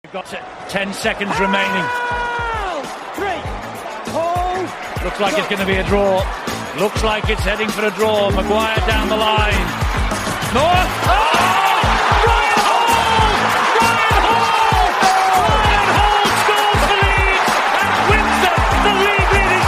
We've got 10 seconds remaining. Looks like it's going to be a draw. Looks like it's heading for a draw. Maguire down the line. Noah. Oh! Ryan Hall! Ryan Hall! Ryan Hall scores for Leeds and wins the league leading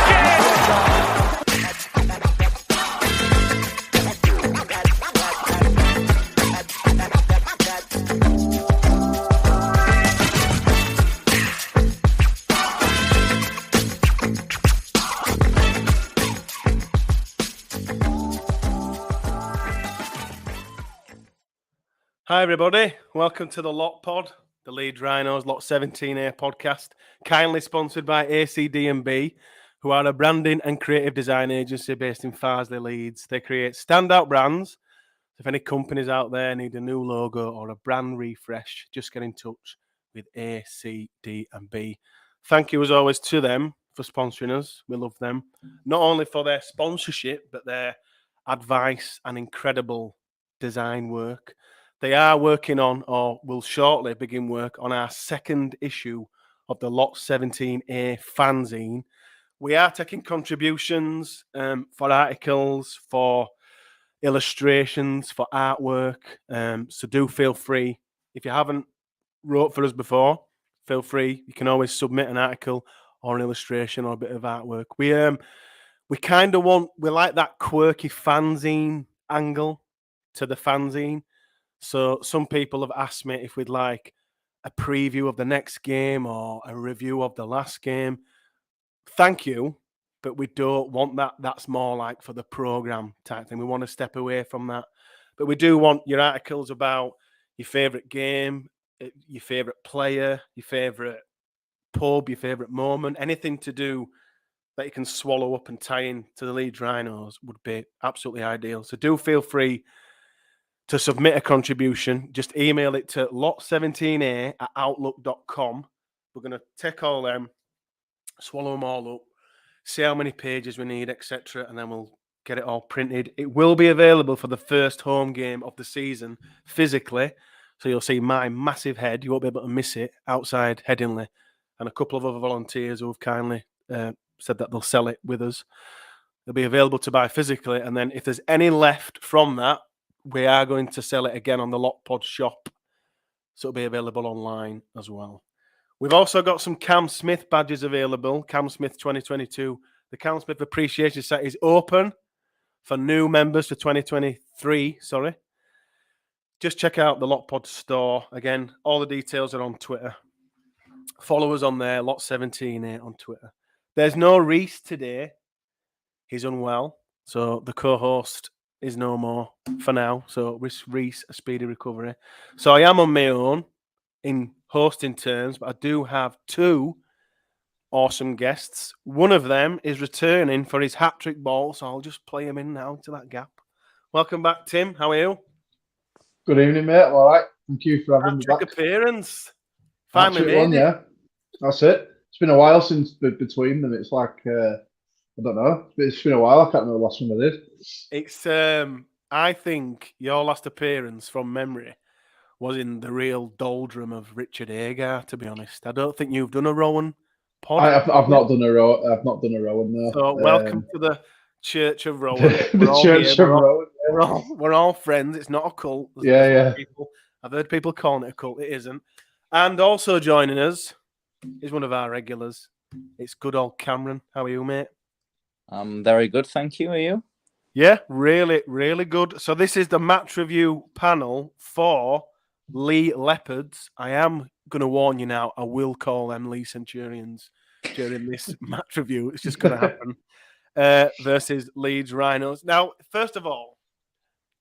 Hi everybody, welcome to the Lot Pod, the Leeds Rhinos Lot 17A podcast, kindly sponsored by ACD&B, who are a branding and creative design agency based in Farsley, Leeds. They create standout brands. If any companies out there need a new logo or a brand refresh, just get in touch with ACD&B. Thank you as always to them for sponsoring us. We love them, not only for their sponsorship, but their advice and incredible design work. They are working on, or will shortly begin work on, our second issue of the Lot 17A fanzine. We are taking contributions for articles, for illustrations, for artwork. So do feel free. If you haven't wrote for us before, feel free. You can always submit an article or an illustration or a bit of artwork. We kind of we like that quirky fanzine angle to the fanzine. So some people have asked me if we'd like a preview of the next game or a review of the last game. Thank you, but we don't want that. That's more like for the program type thing. We want to step away from that. But we do want your articles about your favourite game, your favourite player, your favourite pub, your favourite moment, anything to do that you can swallow up and tie in to the Leeds Rhinos would be absolutely ideal. So do feel free to submit a contribution. Just email it to lot17a@outlook.com. We're going to take all them, swallow them all up, see how many pages we need, etc., and then we'll get it all printed. It will be available for the first home game of the season physically, so you'll see my massive head. You won't be able to miss it outside Headingley, and a couple of other volunteers who have kindly said that they'll sell it with us. It'll be available to buy physically, and then if there's any left from that, we are going to sell it again on the Lot Pod shop, so it'll be available online as well. We've also got some Cam Smith badges available. Cam Smith 2022. The Cam Smith Appreciation Set is open for new members for 2023. Just check out the Lot Pod store. Again, all the details are on Twitter. Follow us on there, Lot17A on Twitter. There's no Reese today. He's unwell, so the co-host is no more for now. So wish Reese a speedy recovery. So I am on my own in hosting terms, but I do have two awesome guests. One of them is returning for his hat-trick ball, so I'll just play him in now to that gap. Welcome back, Tim. How are you? Good evening, mate. All right. Thank you for having me back. Appearance. Finally made it. Yeah. That's it. It's been a while since between them. It's like I don't know. It's been a while. I can't remember the last one I did. It's I think your last appearance from memory was in the real doldrum of Richard Agar, to be honest. I don't think you've done a Rowan pod. I've not done a Rowan. I've not done a Rowan, no. So welcome to the Church of Rowan. the Church of Rowan. We're all friends. It's not a cult. Yeah. I've heard people calling it a cult. It isn't. And also joining us is one of our regulars. It's good old Cameron. How are you, mate? I'm very good, thank you. Are you? Yeah, really, really good. So this is the match review panel for Leigh Leopards. I am going to warn you now, I will call them Leigh Centurions during this match review. It's just going to happen. Versus Leeds Rhinos. Now, first of all,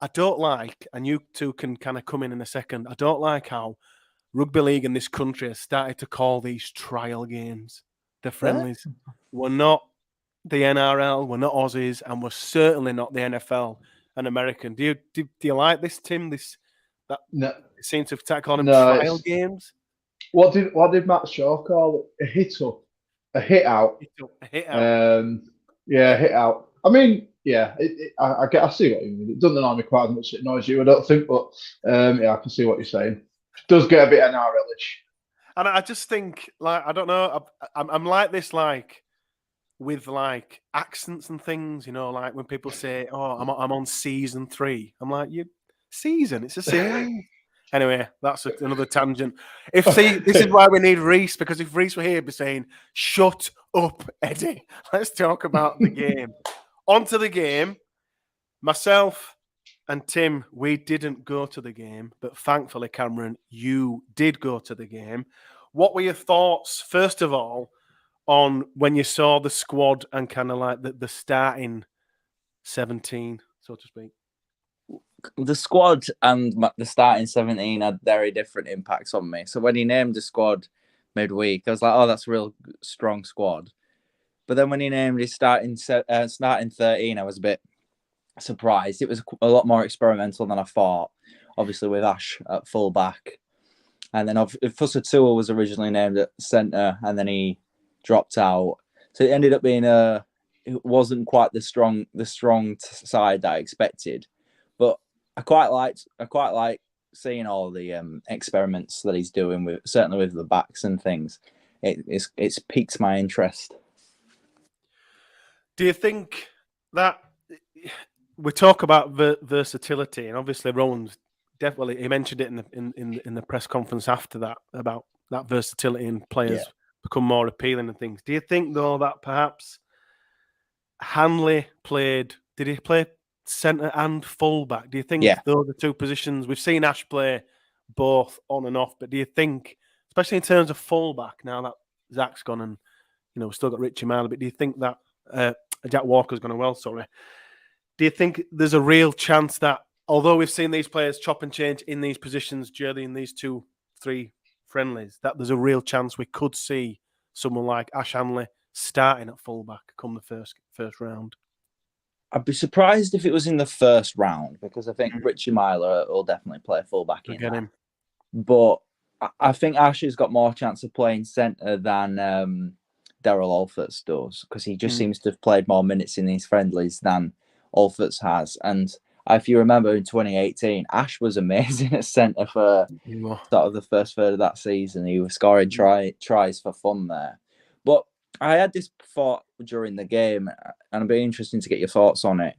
I don't like, and you two can kind of come in a second, I don't like how rugby league in this country has started to call these trial games, the friendlies. We're not the NRL, we're not Aussies, and we're certainly not the NFL and American. Do you like this, Tim? No. It seems to start calling them trial games. What did Matt Shaw call it? A hit up, a hit out. A hit out. Yeah, hit out. I mean, yeah, I see what you mean. It doesn't annoy me quite as much as it annoys you, I don't think, but yeah, I can see what you're saying. It does get a bit NRL-ish. And I just think, like, I don't know, I'm like this, like, with like accents and things, you know, like when people say, "Oh, I'm on season 3," I'm like, "You season? It's a series." Anyway, that's another tangent. This is why we need Reese, because if Reese were here, he'd be saying, "Shut up, Eddie. Let's talk about the game." On to the game. Myself and Tim, we didn't go to the game, but thankfully, Cameron, you did go to the game. What were your thoughts, first of all, on when you saw the squad and kind of like the starting 17, so to speak? The squad and the starting 17 had very different impacts on me. So when he named the squad midweek, I was like, "Oh, that's a real strong squad." But then when he named his starting 13, I was a bit surprised. It was a lot more experimental than I thought. Obviously, with Ash at full back, and then Fusatua was originally named at centre, and then he dropped out. So it ended up being it wasn't quite the strong side that I expected. But I quite like seeing all the experiments that he's doing with, certainly with the backs and things. It's piqued my interest. Do you think that we talk about versatility, and obviously Rowan's definitely, he mentioned it in the press conference after that about that versatility and players become more appealing and things. Do you think though that perhaps Hanley did he play centre and fullback? Do you think those are two positions? We've seen Ash play both on and off, but do you think, especially in terms of fullback, now that Zach's gone and we've still got Richie Marler, but do you think that Jack Walker's gone as well? Sorry. Do you think there's a real chance that, although we've seen these players chop and change in these positions during these 2-3 friendlies, that there's a real chance we could see someone like Ash Hanley starting at fullback come the first round? I'd be surprised if it was in the first round, because I think Richie Myler will definitely play fullback in that. Him. But I think Ash has got more chance of playing centre than Daryl Alforts does, because he just seems to have played more minutes in these friendlies than Alforts has. And if you remember in 2018, Ash was amazing at centre for sort of the first third of that season. He was scoring tries for fun there. But I had this thought during the game, and it'd be interesting to get your thoughts on it.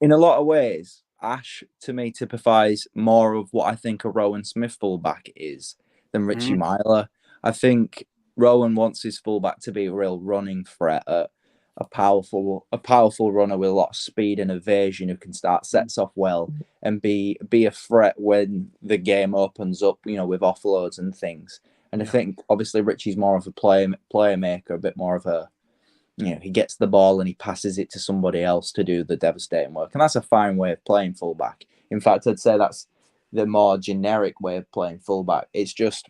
In a lot of ways, Ash, to me, typifies more of what I think a Rowan Smith fullback is than Richie Myler. I think Rowan wants his fullback to be a real running threat, a powerful runner with a lot of speed and evasion, who can start sets off well and be a threat when the game opens up, with offloads and things. And I think obviously Richie's more of a playmaker, a bit more of a, he gets the ball and he passes it to somebody else to do the devastating work. And that's a fine way of playing fullback. In fact, I'd say that's the more generic way of playing fullback. It's just,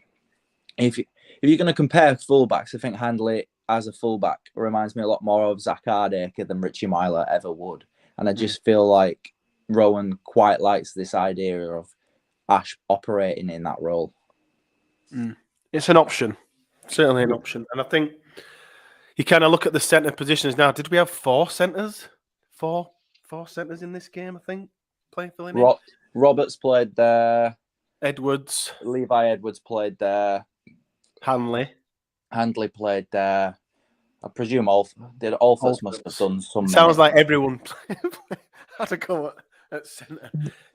if you're going to compare fullbacks, I think Handley as a fullback reminds me a lot more of Zach Hardacre than Richie Myler ever would. And I just feel like Rowan quite likes this idea of Ash operating in that role. It's an option, certainly an option. And I think you kind of look at the centre positions now. Did we have 4 centres? Four centres in this game, I think, filling in? Roberts played there. Edwards. Levi Edwards played there. Handley played there. I presume Alforts must have done some. Sounds like everyone had to go at centre.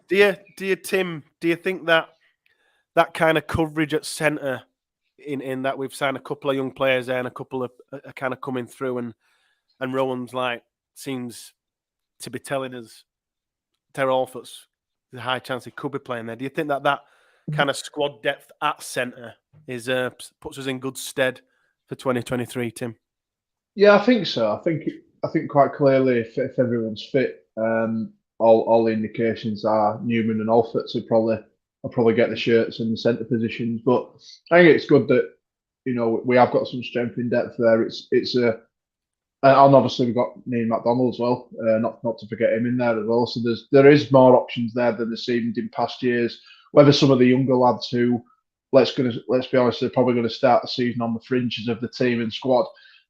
Do you, Tim, do you think that kind of coverage at centre, in that we've signed a couple of young players there and a couple of are kind of coming through, and Rowan's seems to be telling us Terrell Alforts, there's a high chance he could be playing there. Do you think that kind of squad depth at centre is puts us in good stead for 2023, Tim? Yeah, I think so. I think quite clearly if everyone's fit, all the indications are Newman and Alforts will probably get the shirts in the centre positions. But I think it's good that we have got some strength in depth there. And obviously we've got Neil McDonald as well, not to forget him in there as well. So there is more options there than there seemed in past years. Whether some of the younger lads who, let's be honest, they're probably going to start the season on the fringes of the team and squad,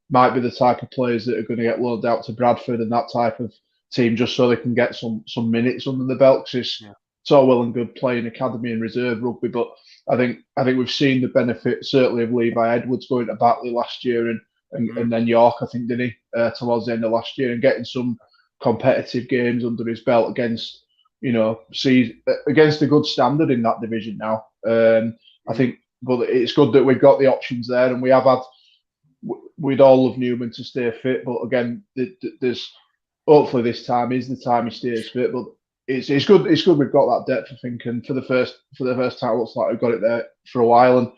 might be the type of players that are going to get loaned out to Bradford and that type of team, just so they can get some minutes under the belt. Because it's all well and good playing academy and reserve rugby, but I think we've seen the benefit certainly of Leigh Edwards going to Batley last year and then York, I think, didn't he, towards the end of last year, and getting some competitive games under his belt against, against a good standard in that division now. I think, but it's good that we've got the options there, and we have had. We'd all love Newman to stay fit, but again, there's hopefully this time is the time he stays fit. But it's good. It's good we've got that depth, I think, and for the first time, it looks like we've got it there for a while, and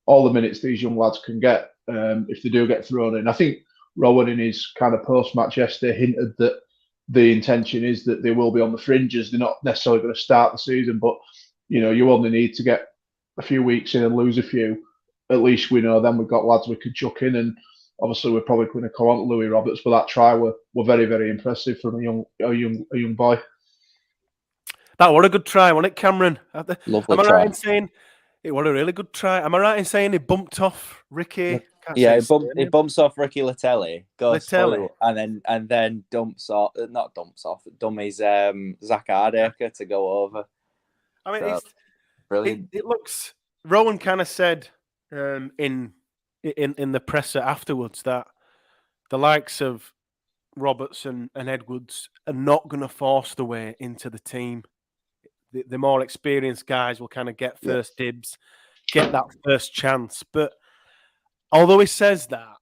all the minutes these young lads can get if they do get thrown in. I think Rowan in his kind of post-match yesterday hinted that the intention is that they will be on the fringes. They're not necessarily going to start the season, but you only need to get a few weeks in and lose a few. At least we know then we've got lads we can chuck in, and obviously we're probably going to come on to Louis Roberts, but that try were very, very impressive from a young boy. That was a good try, wasn't it, Cameron? Lovely Am I try. right in saying it was a really good try? Am I right in saying he bumped off Ricky? Yeah, he bumps off Ricky Latelli, goes through, and then dummies Zach Hardaker to go over. I mean, it's brilliant. It looks. Rowan kind of said in the presser afterwards that the likes of Roberts and Edwards are not going to force their way into the team. The more experienced guys will kind of get first dibs, get that first chance. But although he says that,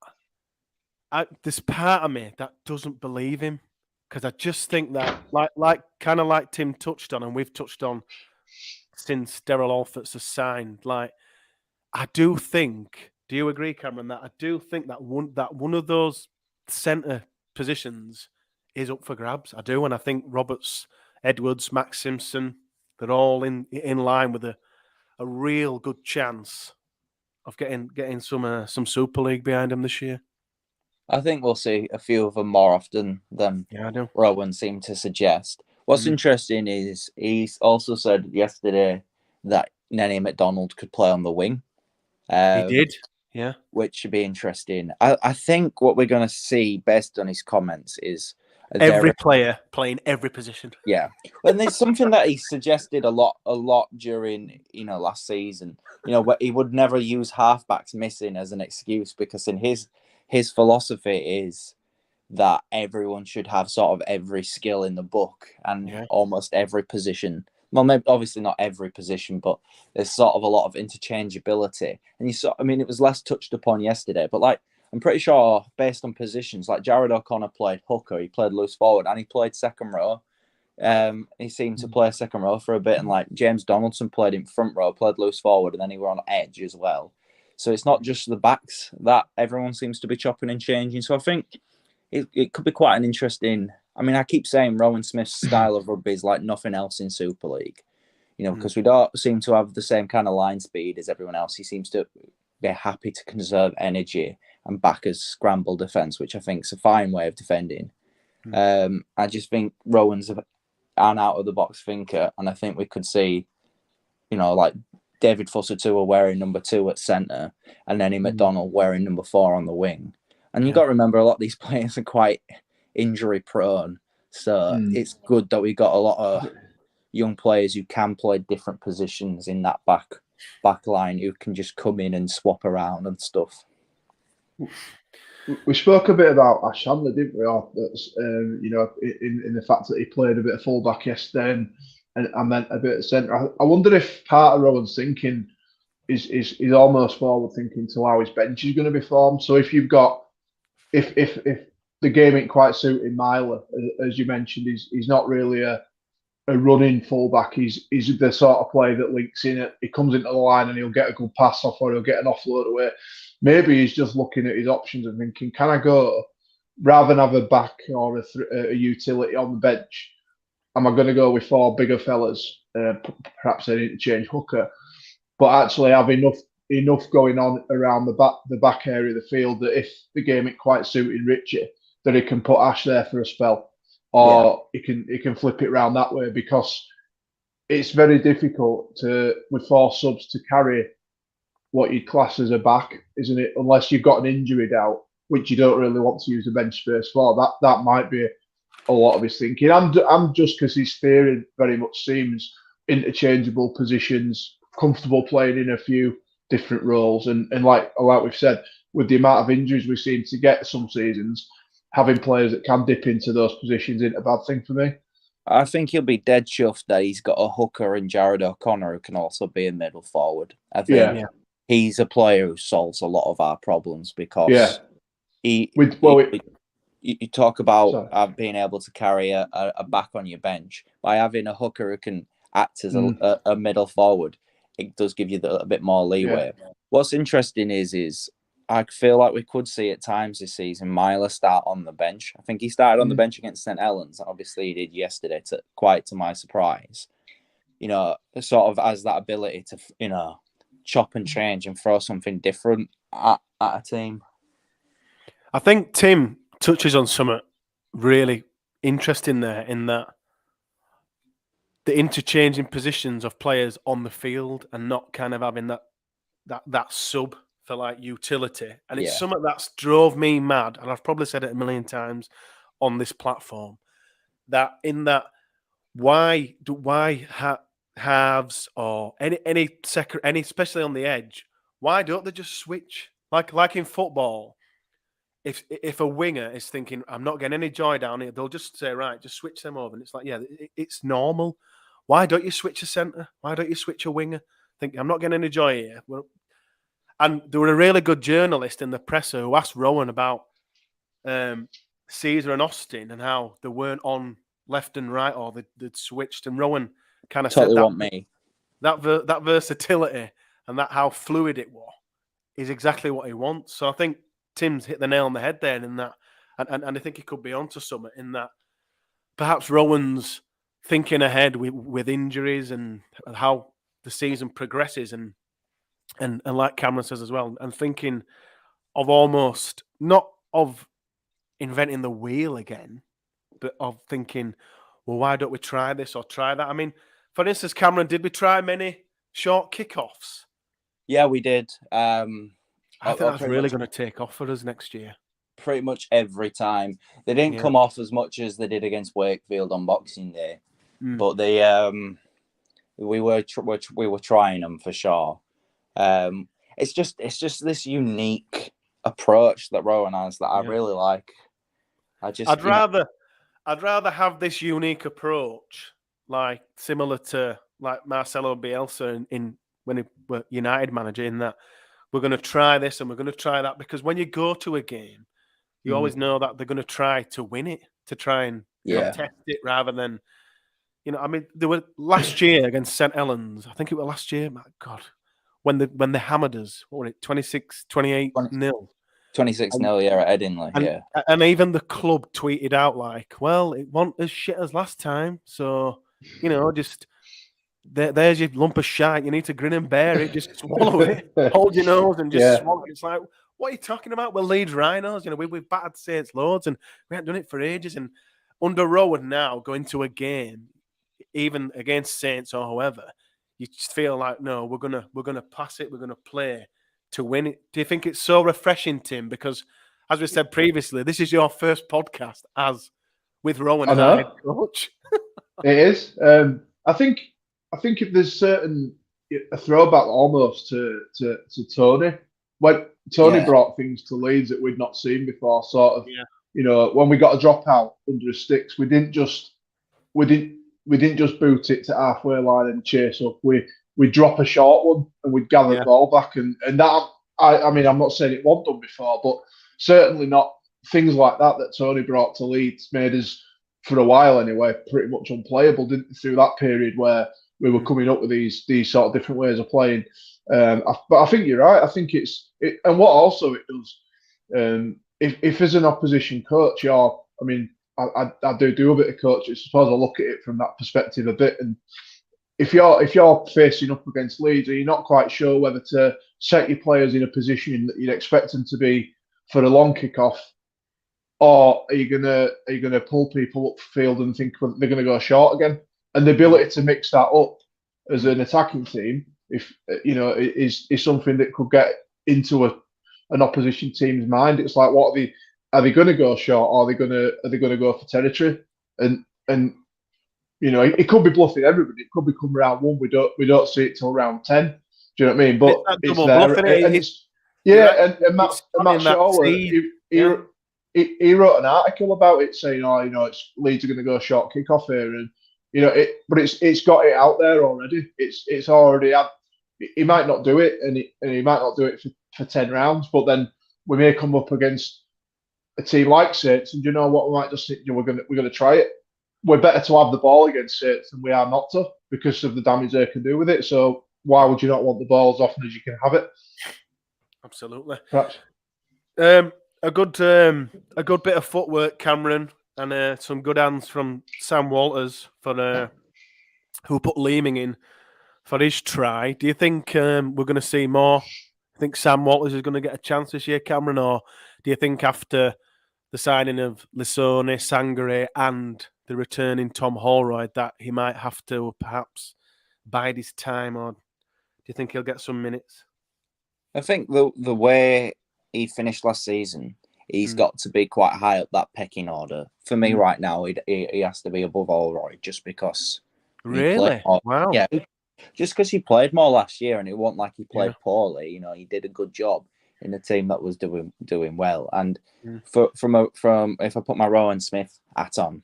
there's part of me that doesn't believe him, because I just think that, like Tim touched on, and we've touched on since Daryl Alfords has signed, I do think. Do you agree, Cameron? That I do think that one of those centre positions is up for grabs. I do, and I think Roberts, Edwards, Max Simpson, they're all in line with a real good chance of getting some Super League behind them this year. I think we'll see a few of them more often than Rowan seemed to suggest. What's interesting is he also said yesterday that Nenny McDonald could play on the wing. He did. Yeah, which should be interesting. I think what we're going to see, based on his comments, is every player playing every position. Yeah, and there's something that he suggested a lot during last season. He would never use halfbacks missing as an excuse, because in his philosophy is that everyone should have sort of every skill in the book and almost every position. Well, maybe obviously not every position, but there's sort of a lot of interchangeability. And it was less touched upon yesterday, but I'm pretty sure based on positions, like Jared O'Connor played hooker, he played loose forward, and he played second row. He seemed to play second row for a bit, and James Donaldson played in front row, played loose forward, and then he were on edge as well. So it's not just the backs that everyone seems to be chopping and changing. So I think it could be quite an interesting. I mean, I keep saying Rowan Smith's style of rugby is like nothing else in Super League, because we don't seem to have the same kind of line speed as everyone else. He seems to be happy to conserve energy and back as scramble defence, which I think is a fine way of defending. I just think Rowan's an out-of-the-box thinker, and I think we could see, David Fusser wearing number 2 at centre, and Nenny McDonald wearing number 4 on the wing. And you've got to remember, a lot of these players are quite injury prone, so it's good that we got a lot of young players who can play different positions in that back line, who can just come in and swap around and stuff. We spoke a bit about Ash Handler, didn't we? In the fact that he played a bit of fullback yesterday and then a bit of centre. I wonder if part of Rowan's thinking is almost forward thinking to how his bench is going to be formed. So if you've got if the game ain't quite suiting Myler, as you mentioned, he's not really a running fullback. He's the sort of player that links in it. He comes into the line and he'll get a good pass off, or he'll get an offload away. Maybe he's just looking at his options and thinking, can I go, rather than have a back or a utility on the bench, am I going to go with 4 bigger fellas, perhaps an interchange hooker, but actually have enough going on around the back area of the field that if the game ain't quite suiting Richie, that he can put Ash there for a spell, or he can flip it around that way, because it's very difficult with 4 subs to carry what you'd class as a back, isn't it? Unless you've got an injury doubt, which you don't really want to use the bench space for. That might be a lot of his thinking. I'm just because his theory very much seems interchangeable positions, comfortable playing in a few different roles, and like we've said, with the amount of injuries we seem to get some seasons, having players that can dip into those positions isn't a bad thing for me. I think he'll be dead chuffed that he's got a hooker in Jared O'Connor who can also be a middle forward. I think he's a player who solves a lot of our problems because you talk about being able to carry a back on your bench. By having a hooker who can act as a middle forward, it does give you a bit more leeway. Yeah. What's interesting is I feel like we could see at times this season Myler start on the bench. I think he started on the bench against St Helens. Obviously, he did yesterday, quite to my surprise. Sort of has that ability to, chop and change and throw something different at a team. I think Tim touches on something really interesting there in that the interchanging positions of players on the field and not kind of having that sub for like utility. And it's something that's drove me mad. And I've probably said it a million times on this platform why halves or any especially on the edge, why don't they just switch? Like in football, if a winger is thinking, I'm not getting any joy down here, they'll just say, right, just switch them over. And it's like, it's normal. Why don't you switch a centre? Why don't you switch a winger? Think, I'm not getting any joy here. Well, and there were a really good journalist in the presser who asked Rowan about Caesar and Austin and how they weren't on left and right or they'd switched. And Rowan kind of said that versatility and that how fluid it was is exactly what he wants. So I think Tim's hit the nail on the head there in that. And I think he could be onto something in that. Perhaps Rowan's thinking ahead with injuries and how the season progresses and like Cameron says as well, and thinking of almost not of inventing the wheel again, but of thinking, well, why don't we try this or try that? I mean, for instance, Cameron, did we try many short kickoffs? Yeah, we did. I think that's really going to take off for us next year. Pretty much every time. They didn't come off as much as they did against Wakefield on Boxing Day, but they we were trying them for sure. It's just this unique approach that Rowan has that I really like. I'd rather have this unique approach, like similar to like Marcelo Bielsa in when he was United manager, in that we're going to try this and we're going to try that, because when you go to a game, you always know that they're going to try to win it, to try and contest it rather than, I mean, they were last year against St Helens. I think it was last year. My God, when they hammered us, what were it, 26, 28 nil. 26-0, at Headingley, And even the club tweeted out like, well, it wasn't as shit as last time. So, just there's your lump of shite. You need to grin and bear it. Just swallow it. Hold your nose and just swallow it. It's like, what are you talking about? We're Leeds Rhinos. We've battered Saints loads and we haven't done it for ages. And under Rowan now, going to a game, even against Saints or whoever, you just feel like, no, we're gonna pass it. We're gonna play to win it. Do you think it's so refreshing, Tim? Because as we said previously, this is your first podcast as with Rowan as our head coach. It is. I think if there's a throwback almost to Tony. When Tony brought things to Leeds that we'd not seen before, sort of, when we got a dropout under the sticks, we didn't just boot it to halfway line and chase up. We'd drop a short one and we'd gather the ball back, and that, I mean, I'm not saying it wasn't done before, but certainly not things like that Tony brought to Leeds made us, for a while anyway, pretty much unplayable, didn't through that period where we were coming up with these sort of different ways of playing. But I think you're right. I think and what also it does, if as an opposition coach, I do a bit of coaching. I suppose I look at it from that perspective a bit. And if you're facing up against Leeds and you're not quite sure whether to set your players in a position that you'd expect them to be for a long kickoff, or are you gonna pull people up the field and think they're gonna go short again? And the ability to mix that up as an attacking team, if is something that could get into an opposition team's mind. It's like, what are they going to go short, or are they going to go for territory? And He could be bluffing everybody. It could be come round 1. We don't see it till round 10. Do you know what I mean? But it's there, and Matt Shaw, he wrote an article about it saying, it's Leeds are going to go short kick-off here, and but it's got it out there already. It's already had. He might not do it, and he might not do it for 10 rounds, but then we may come up against a team like Saints, and you know what? We might just think we're going to try it. We're better to have the ball against Saints than we are not to, because of the damage they can do with it. So why would you not want the ball as often as you can have it? Absolutely. Perhaps. A good bit of footwork, Cameron, and some good hands from Sam Walters for who put Leeming in for his try. Do you think we're going to see more? I think Sam Walters is going to get a chance this year, Cameron, or do you think after the signing of Lissone, Sangare, and the returning Tom Holroyd that he might have to perhaps bide his time, or do you think he'll get some minutes? I think the way he finished last season, he's got to be quite high up that pecking order. For me right now, he has to be above Holroyd just because. Really? Wow. Yeah, just because he played more last year, and it wasn't like he played poorly. He did a good job in a team that was doing well. And from if I put my Rowan Smith hat on,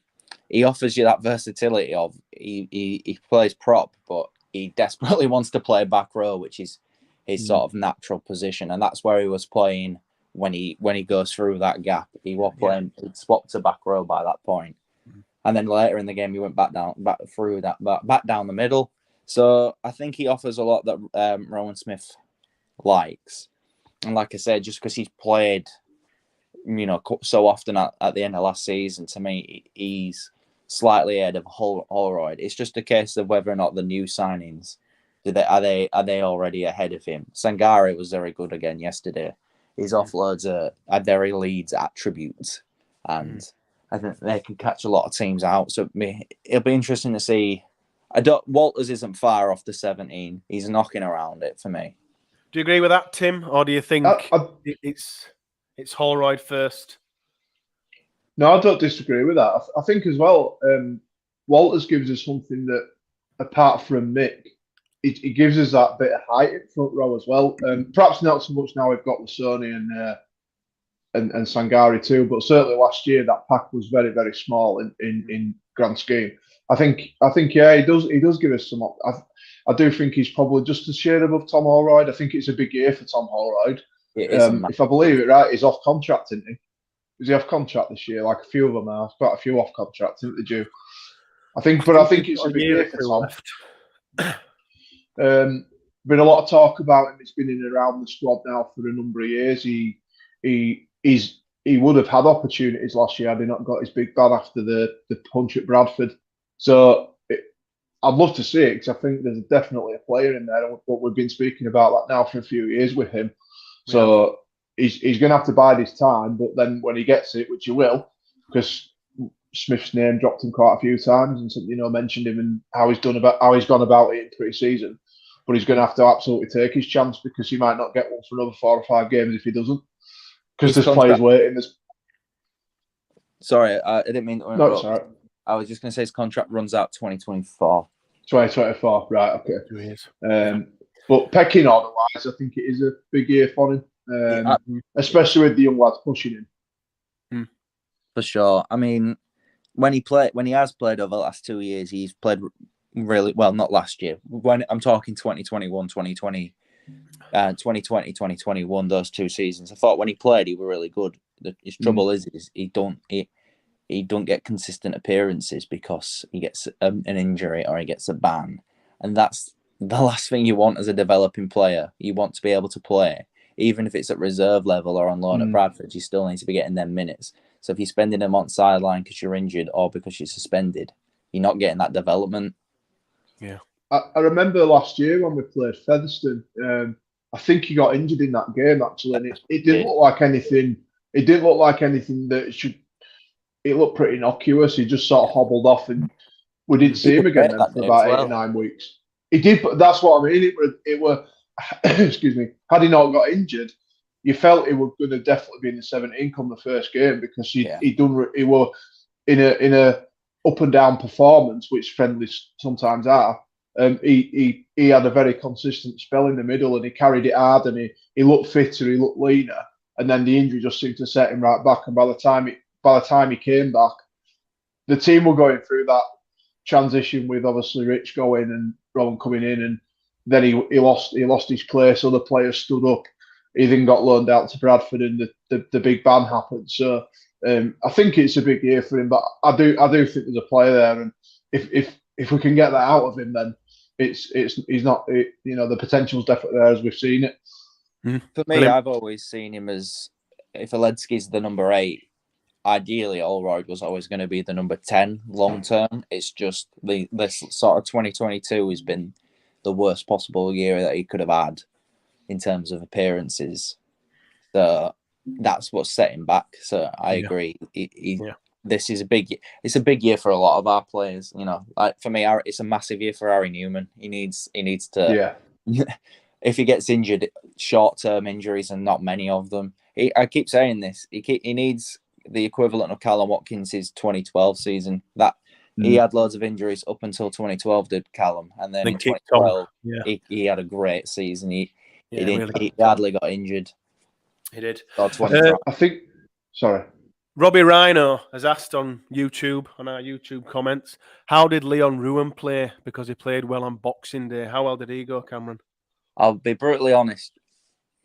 he offers you that versatility of he plays prop, but he desperately wants to play back row, which is his sort of natural position, and that's where he was playing when he goes through that gap. He was playing, he'd swapped to back row by that point, and then later in the game he went back down the middle. So I think he offers a lot that Rowan Smith likes, and like I said, just because he's played, so often at the end of last season, to me he's slightly ahead of Holroyd. It's just a case of whether or not the new signings are they already ahead of him. Sangare was very good again yesterday. His offloads are very Leeds attributes, and I think they can catch a lot of teams out. So it'll be interesting to see. Walters isn't far off the 17. He's knocking around it for me. Do you agree with that, Tim, or do you think it's Holroyd first? No, I don't disagree with that. I think as well, Walters gives us something that, apart from Mick, he gives us that bit of height in front row as well. Perhaps not so much now we've got Lissone and Sangare too, but certainly last year that pack was very, very small in grand scheme. I think he does give us some. I do think he's probably just a shade above Tom Holroyd. I think it's a big year for Tom Holroyd. If I believe it right, he's off contract, isn't he? Is he off contract this year? Like a few of them are. Quite a few off contract, isn't they, Joe? I think it's a big year for Tom. Been a lot of talk about him. He's been in and around the squad now for a number of years. He would have had opportunities last year had he not got his big ban after the punch at Bradford. So I'd love to see it, because I think there's definitely a player in there. But we've been speaking about that now for a few years with him. So he's going to have to bide his time. But then when he gets it, which he will, because Smith's name dropped him quite a few times and mentioned him and how he's gone about it in pre-season. But he's going to have to absolutely take his chance, because he might not get one for another 4 or 5 games if he doesn't. Because there's players waiting. Sorry, I didn't mean to interrupt. No, it's all right. I was just going to say his contract runs out 2024. 2024, right, okay. But pecking order-wise, I think it is a big year for him, especially with the young lads pushing him. For sure. I mean, when he has played over the last 2 years, he's played really well. Not last year. When I'm talking 2021, 2020, 2021, those 2 seasons. I thought when he played, he was really good. His trouble is he don't get consistent appearances because he gets an injury or he gets a ban, and that's the last thing you want as a developing player. You want to be able to play, even if it's at reserve level or on loan at Bradford. You still need to be getting them minutes. So if you're spending them on sideline because you're injured or because you're suspended, you're not getting that development. Yeah, I remember last year when we played Featherstone. I think he got injured in that game actually, and it didn't look like anything. It didn't look like anything that should. It looked pretty innocuous. He just sort of hobbled off, and we didn't see him again then for about 8 or 9 weeks. He did, but that's what I mean. It were excuse me. Had he not got injured, you felt he was going to definitely be in the 17 come the first game, because he were in up and down performance, which friendlies sometimes are. He had a very consistent spell in the middle, and he carried it hard, and he looked fitter, he looked leaner, and then the injury just seemed to set him right back. And by the time he came back, the team were going through that transition with obviously Rich going and Rowan coming in, and then he lost his place. Other players stood up. He then got loaned out to Bradford, and the big ban happened. So I think it's a big year for him. But I do think there's a player there, and if we can get that out of him, then he's not. The potential's definitely there as we've seen it. For me, I've always seen him as, if Aledski's the number 8, ideally Allroyd was always going to be the number 10 long term. It's just this sort of 2022 has been the worst possible year that he could have had in terms of appearances. So that's what's set him back. So I agree. This is it's a big year for a lot of our players. Like for me, it's a massive year for Harry Newman. He needs to. Yeah. If he gets injured, short-term injuries and not many of them. I keep saying this. He needs the equivalent of Callum Watkins' 2012 season. That he had loads of injuries up until 2012. Did Callum, and then in 2012 he had a great season. He hardly got injured. He did. I think. Sorry. Robbie Rhino has asked on YouTube, on our YouTube comments, how did Leon Ruan play? Because he played well on Boxing Day. How well did he go, Cameron? I'll be brutally honest.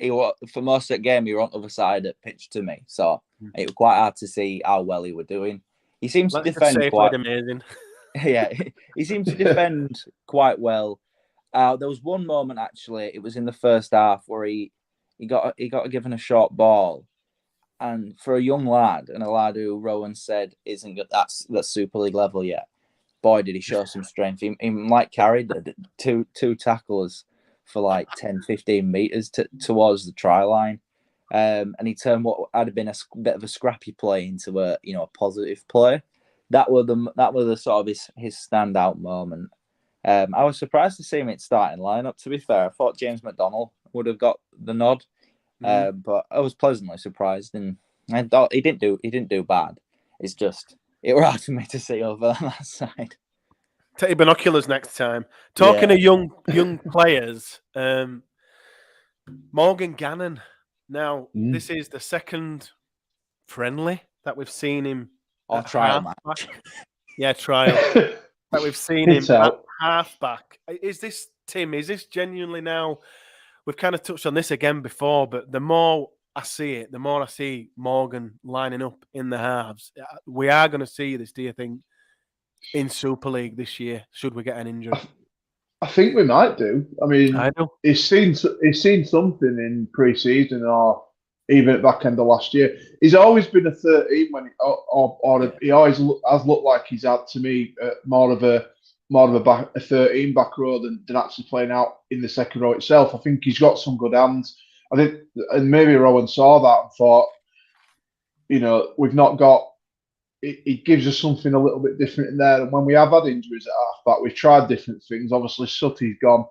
For most of the game, he was on the other side of pitch to me, so it was quite hard to see how well he was doing. He seems to defend quite amazing. Yeah, he seems to defend quite well. There was one moment actually. It was in the first half where he got given a short ball, and for a young lad and a lad who Rowan said isn't that's Super League level yet. Boy, did he show some strength. He carried two tacklers for like 10, 15 metres towards the try line. And he turned what had been a bit of a scrappy play into a positive play. That were the sort of his standout moment. I was surprised to see him in starting lineup. To be fair, I thought James McDonnell would have got the nod, but I was pleasantly surprised, and I thought he didn't do bad. It's just it was hard for me to see over on that side. Take your binoculars next time. Talking of young players, Morgan Gannon. Now, this is the second friendly that we've seen him. Or trial match. Yeah, trial. That we've seen him at halfback. Is this genuinely now? We've kind of touched on this again before, but the more I see it, the more I see Morgan lining up in the halves. We are going to see this, do you think, in Super League this year, should we get an injury? I think we might do. I mean, he's seen something in pre-season or even at back end of last year. He's always been a 13 when he always has looked like he's had, to me, more of a 13 back row than actually playing out in the second row itself. I think he's got some good hands. I think, and maybe Rowan saw that and thought, we've not got. It gives us something a little bit different in there. And when we have had injuries at halfback, we've tried different things. Obviously, Sutty's gone.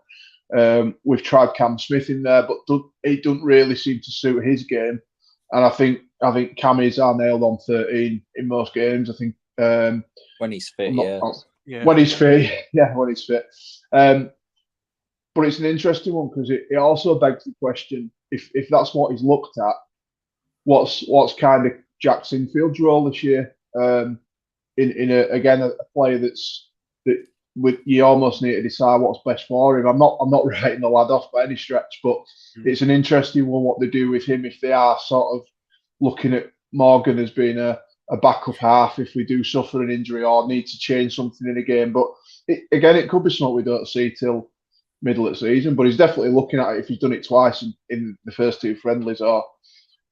We've tried Cam Smith in there, but it doesn't really seem to suit his game. And I think Cam is nailed on 13 in most games. I think when he's fit, when he's fit, when he's fit. But it's an interesting one because it also begs the question: if that's what he's looked at, what's kind of Jack Sinfield's role this year? In a player you almost need to decide what's best for him. I'm not writing the lad off by any stretch, but it's an interesting one what they do with him if they are sort of looking at Morgan as being a backup half if we do suffer an injury or need to change something in a game. But it could be something we don't see till middle of the season. But he's definitely looking at it if he's done it twice in the first two friendlies or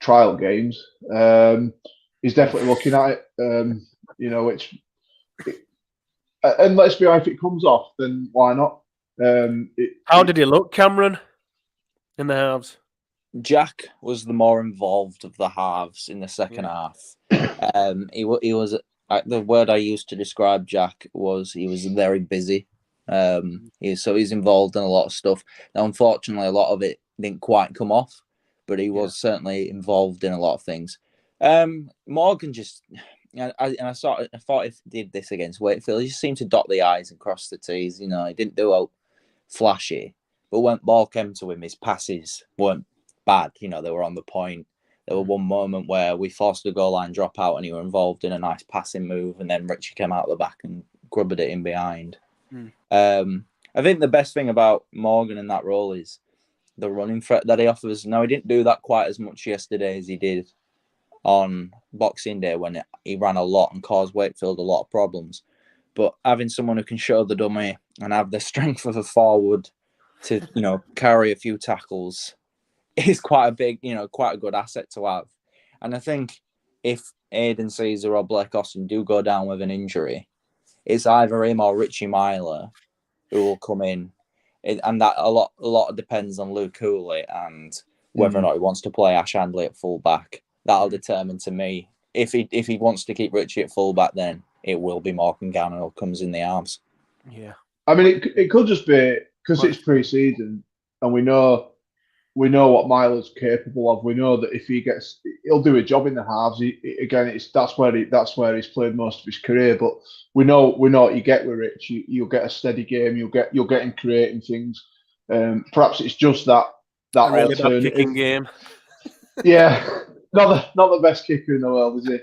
trial games. He's definitely looking at it, and let's be honest, if it comes off, then why not? How did he look, Cameron, in the halves? Jack was the more involved of the halves in the second half. He was the word I used to describe Jack was he was very busy. He's involved in a lot of stuff. Now, unfortunately, a lot of it didn't quite come off, but he was certainly involved in a lot of things. Morgan I thought if he did this against Wakefield, he just seemed to dot the I's and cross the T's. You know, he didn't do out flashy, but when ball came to him, his passes weren't bad. You know, they were on the point. There was one moment where we forced a goal line drop out and he was involved in a nice passing move, and then Richie came out the back and grubbed it in behind. I think the best thing about Morgan in that role is the running threat that he offers. Now, he didn't do that quite as much yesterday as he did on Boxing Day when he ran a lot and caused Wakefield a lot of problems. But having someone who can show the dummy and have the strength of a forward to, you know, carry a few tackles is quite a good asset to have. And I think if Aidan Caesar or Blake Austin do go down with an injury, it's either him or Richie Myler who will come in. And that a lot depends on Luke Cooley and whether or not he wants to play Ash Handley at full-back. That'll determine to me. If he wants to keep Richie at full-back, then it will be Morgan Gannon who comes in the arms. Yeah. I mean, it could just be because it's pre-season and we know what Myler's capable of. We know that if he'll do a job in the halves. That's where he's played most of his career. But we know what you get with Rich. You'll get a steady game. You'll get him creating things. Perhaps it's just that really bad kicking game. Yeah, not the best kicker in the world, is it?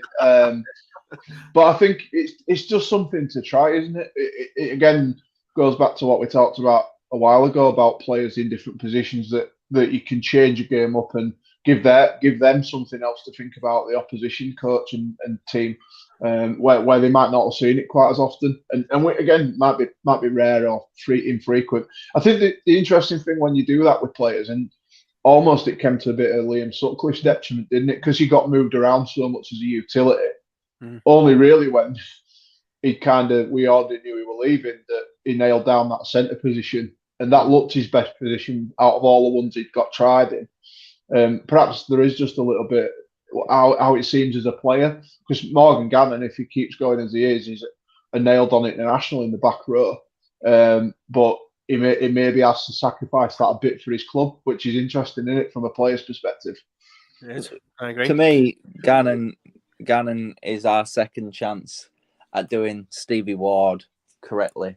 But I think it's just something to try, isn't it? It again goes back to what we talked about a while ago about players in different positions that you can change a game up and give them something else to think about, the opposition coach and team, where they might not have seen it quite as often, and again might be rare or infrequent. I think the interesting thing when you do that with players, and almost it came to a bit of Liam Sutcliffe's detriment, didn't it? Because he got moved around so much as a utility. Only really when we already knew he were leaving that he nailed down that centre position. And that looked his best position out of all the ones he'd got tried in. Perhaps there is just a little bit how it seems as a player. Because Morgan Gannon, if he keeps going as he is, he's a nailed on international in the back row. But he maybe has to sacrifice that a bit for his club, which is interesting, isn't it, from a player's perspective? It is. I agree. To me, Gannon is our second chance at doing Stevie Ward correctly.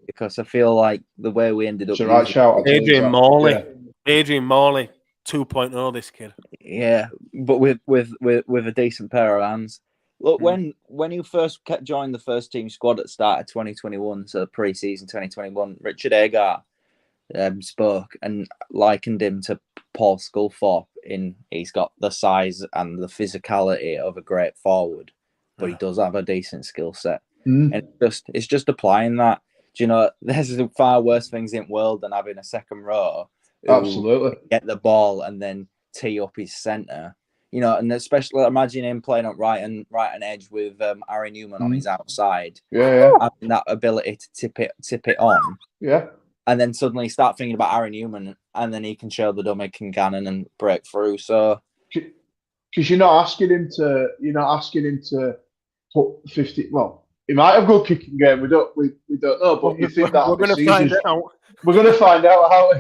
Because I feel like the way we ended up... It's a right shout. Adrian Morley. Yeah. Adrian Morley, 2.0, this kid. Yeah, but with a decent pair of hands. Look, when you first joined the first team squad at the start of 2021, so pre-season 2021, Richard Agar spoke and likened him to Paul Sculthorpe he's got the size and the physicality of a great forward, but he does have a decent skill set. And it's just applying that. Do you know, there's far worse things in the world than having a second row absolutely get the ball and then tee up his centre. You know, and especially imagine him playing up right and edge with Harry Newman on his outside. Yeah. Having that ability to tip it on. Yeah. And then suddenly start thinking about Harry Newman, and then he can show the dummy can Gannon and break through. So, because you're not asking him to put 50. Well, he might have a good kicking game. We don't know. But you think that we're going to find out. We're going to find out how.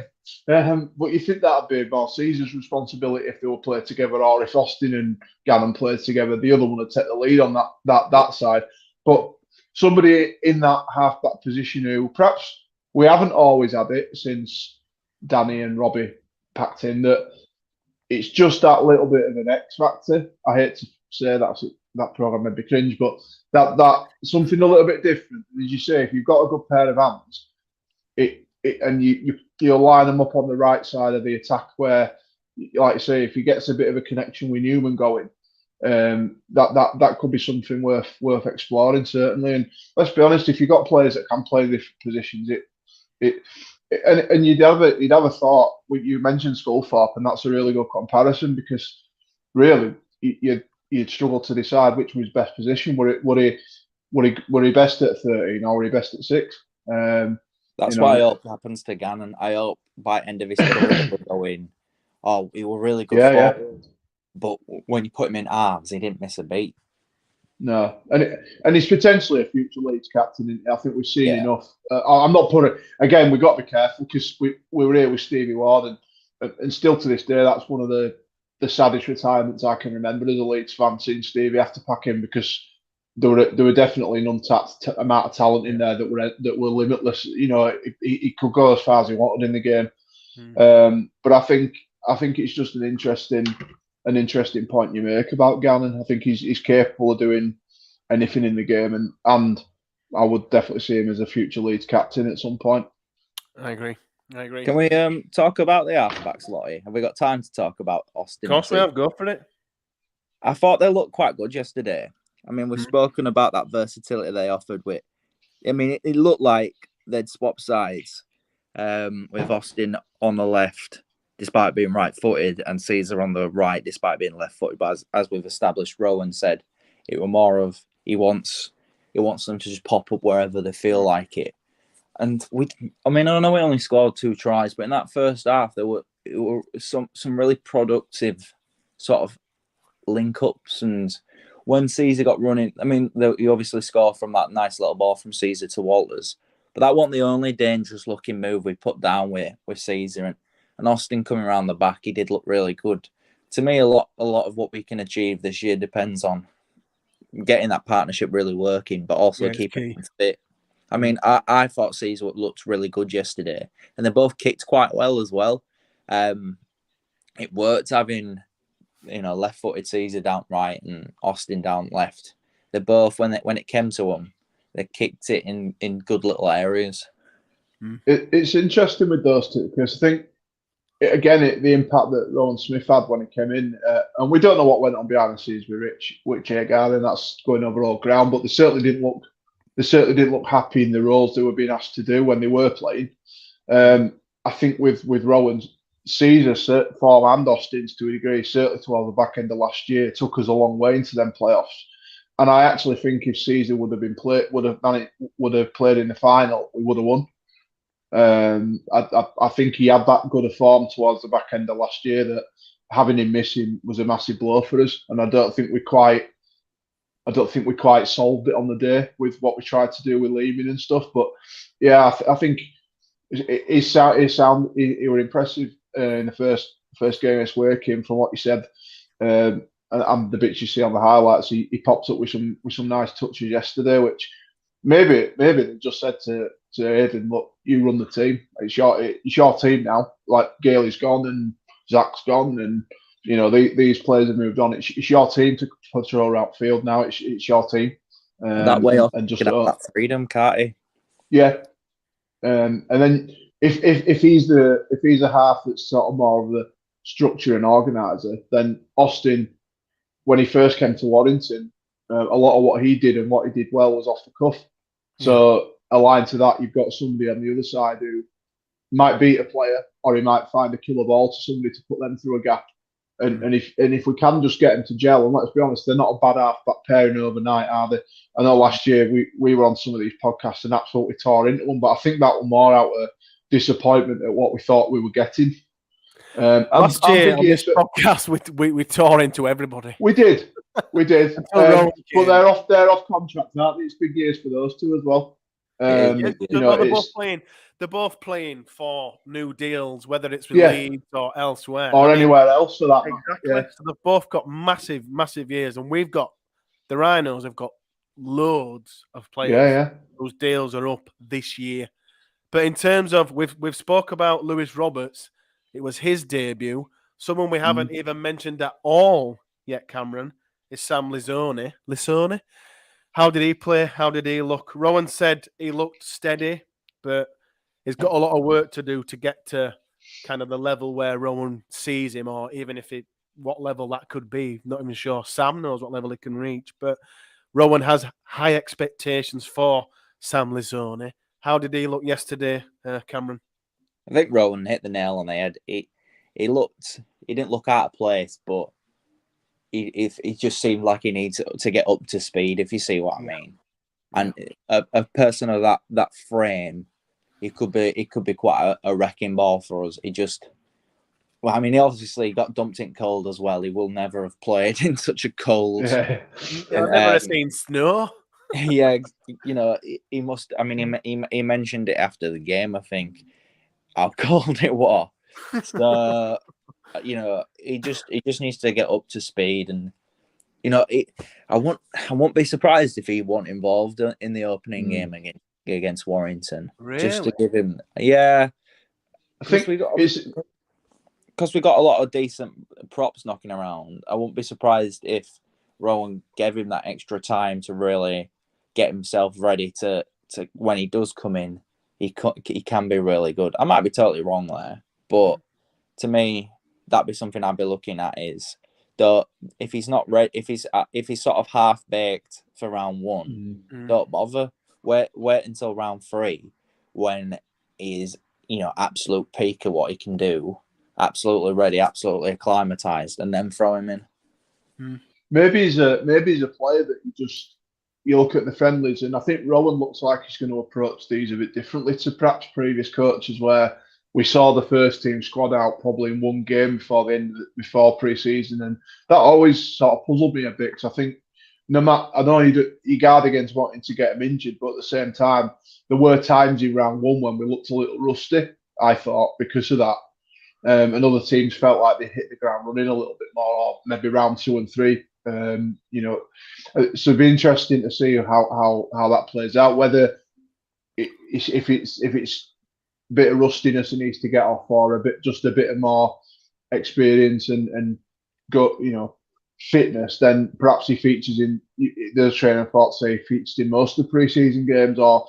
But you think that'd be more Caesar's responsibility if they were played together, or if Austin and Gannon played together, the other one would take the lead on that side. But somebody in that half-back position who perhaps we haven't always had it since Danny and Robbie packed in, that it's just that little bit of an X factor. I hate to say that program made me cringe, but that something a little bit different. As you say, if you've got a good pair of hands, and you'll line them up on the right side of the attack, where, like you say, if he gets a bit of a connection with Newman going, that could be something worth exploring, certainly. And let's be honest, if you've got players that can play different positions, and you'd have a thought. You mentioned Sculthorpe, and that's a really good comparison, because really you'd struggle to decide which was his best position. Were he best at 13 or were he best at 6? That's what I hope happens to Gannon. I hope by end of his career we're going, oh, he was really good forward. But when you put him in arms, he didn't miss a beat. No, and he's potentially a future Leeds captain. I think we've seen enough. I'm not putting again. We've got to be careful, because we were here with Stevie Ward, and still to this day, that's one of the saddest retirements I can remember as a Leeds fan, seeing Stevie have to pack in, because there were definitely an untapped amount of talent in there that were limitless. You know, he could go as far as he wanted in the game. But I think it's just an interesting point you make about Gannon. I think he's capable of doing anything in the game, and I would definitely see him as a future Leeds captain at some point. I agree. Can we talk about the halfbacks, Lottie? Have we got time to talk about Austin? Of course we have. Go for it. I thought they looked quite good yesterday. I mean, we've spoken about that versatility they offered with. I mean, it looked like they'd swap sides with Austin on the left, despite being right-footed, and Caesar on the right, despite being left-footed. But as we've established, Rowan said it were more of he wants them to just pop up wherever they feel like it. And I know we only scored 2 tries, but in that first half, there were some really productive sort of link-ups. And when Caesar got running, I mean, he obviously scored from that nice little ball from Caesar to Walters, but that wasn't the only dangerous-looking move we put down with Caesar. And Austin coming around the back, he did look really good. To me, a lot of what we can achieve this year depends on getting that partnership really working, but also keeping them fit. I mean, I thought Caesar looked really good yesterday, and they both kicked quite well as well. It worked having, left-footed Caesar down right and Austin down left. They both, when it came to them, they kicked it in good little areas. It's interesting with those two because I think, the impact that Rowan Smith had when he came in, and we don't know what went on behind the scenes with Rich Agar, and that's going over all ground, but they certainly didn't look happy in the roles they were being asked to do when they were playing. I think with Rowan, Caesar, form and Austin's to a degree, certainly towards the back end of last year, took us a long way into them playoffs. And I actually think if Caesar would have played in the final, we would have won. I think he had that good a form towards the back end of last year that having him missing was a massive blow for us. And I don't think we quite solved it on the day with what we tried to do with Leigh and stuff. But yeah, I think he were impressive in the first game against Waking from what he said. And the bits you see on the highlights, he popped up with some nice touches yesterday, which maybe they just said to Aidan, look, you run the team. It's your team now. Like Gailey's gone and Zach's gone, and these players have moved on. It's your team to control around field now. It's your team. That way off and just that freedom, can't he? Yeah. And then if he's a half that's sort of more of the structure and organizer, then Austin, when he first came to Warrington, a lot of what he did and what he did well was off the cuff. So aligned to that, you've got somebody on the other side who might beat a player, or he might find a killer ball to somebody to put them through a gap. And if we can just get them to gel, and let's be honest, they're not a bad half-back pairing overnight, are they? I know last year we were on some of these podcasts and absolutely tore into them, but I think that was more out of disappointment at what we thought we were getting. Last year on this podcast, we tore into everybody. We did. But they're off contract, aren't they? It's big years for those two as well. They're both playing for new deals, whether it's with Leeds or elsewhere, or anywhere else for that. Exactly. Yeah. So they've both got massive years, and the Rhinos have got loads of players. Yeah. Those deals are up this year. But in terms of we've spoke about Lewis Roberts. It was his debut. Someone we haven't even mentioned at all yet, Cameron, is Sam Lisone. Lisone? How did he play? How did he look? Rowan said he looked steady, but he's got a lot of work to do to get to kind of the level where Rowan sees him, or even what level that could be. Not even sure Sam knows what level he can reach, but Rowan has high expectations for Sam Lisone. How did he look yesterday, Cameron? I think Rowan hit the nail on the head. He didn't look out of place, but he just seemed like he needs to get up to speed, if you see what I mean. And a person of that frame, he could be quite a wrecking ball for us. He obviously got dumped in cold as well. He will never have played in such a cold. Yeah. I've never seen snow. Yeah, he must. I mean, he mentioned it after the game, I think. How cold it was. So, he just needs to get up to speed, and I won't be surprised if he wasn't involved in the opening game against Warrington. Really? Just to give him, I think because we got a lot of decent props knocking around. I won't be surprised if Rowan gave him that extra time to really get himself ready to when he does come in, he can be really good. I might be totally wrong there, but to me, that'd be something I'd be looking at is that if he's not ready, if he's sort of half baked for round one, don't bother. Wait until round 3 when he's absolute peak of what he can do, absolutely ready, absolutely acclimatized, and then throw him in. Maybe he's a player that you look at the friendlies, and I think Rowan looks like he's going to approach these a bit differently to perhaps previous coaches, where we saw the first team squad out probably in one game before pre-season, and that always sort of puzzled me a bit because I think no matter, I know you guard against wanting to get him injured, but at the same time there were times in round 1 when we looked a little rusty, I thought, because of that. And other teams felt like they hit the ground running a little bit more, or maybe round 2 and 3. So it'd be interesting to see how that plays out. Whether if it's a bit of rustiness he needs to get off, or a bit of more experience and go fitness, then perhaps he features in the trainer thoughts say he featured in most of the pre-season games, or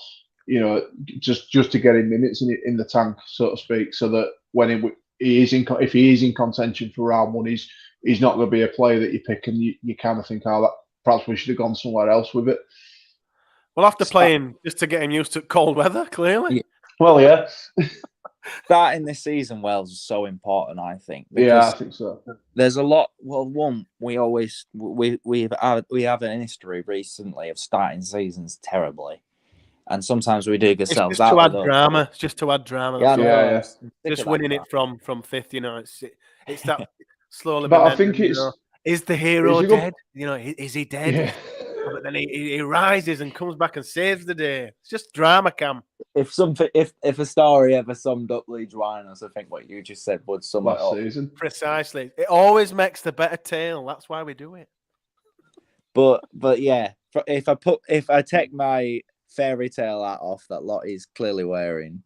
just to get him minutes in the tank, so to speak, so that when if he is in contention for round 1, he's not going to be a player that you pick and you kind of think, that perhaps we should have gone somewhere else with it. We'll have to play him just to get him used to cold weather, clearly. Yeah. Well, yeah. Starting this season well is so important, I think. Yeah, I think so. There's a lot. Well, one, we have an history recently of starting seasons terribly, and sometimes we dig ourselves out. It's just to add drama. Yeah. Just winning it from 5th. It's that slowly. But I think is the hero dead? Is he dead? Yeah. But then he rises and comes back and saves the day. It's just drama, Cam. If a story ever summed up Leeds Rhinos, I think what you just said would sum it up. Season. Precisely. It always makes the better tale. That's why we do it. But yeah, if I take my fairy tale hat off that Lottie's clearly wearing,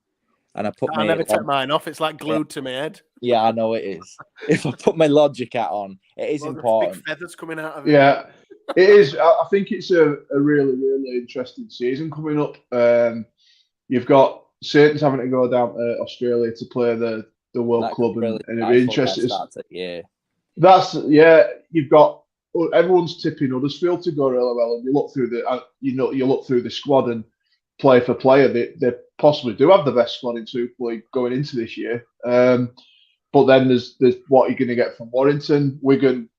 and I never take mine off. It's like glued to my head. Yeah, I know it is. If I put my logic hat on, it is important. Big feathers coming out of it. Yeah. It is. I think it's a really, really interesting season coming up. You've got Saints having to go down to Australia to play the World Club, and it'll be interesting. You've got everyone's tipping Huddersfield to go really well, and you look through the squad and player for player, they possibly do have the best squad in Super League going into this year. But then there's what you're going to get from Warrington, Wigan.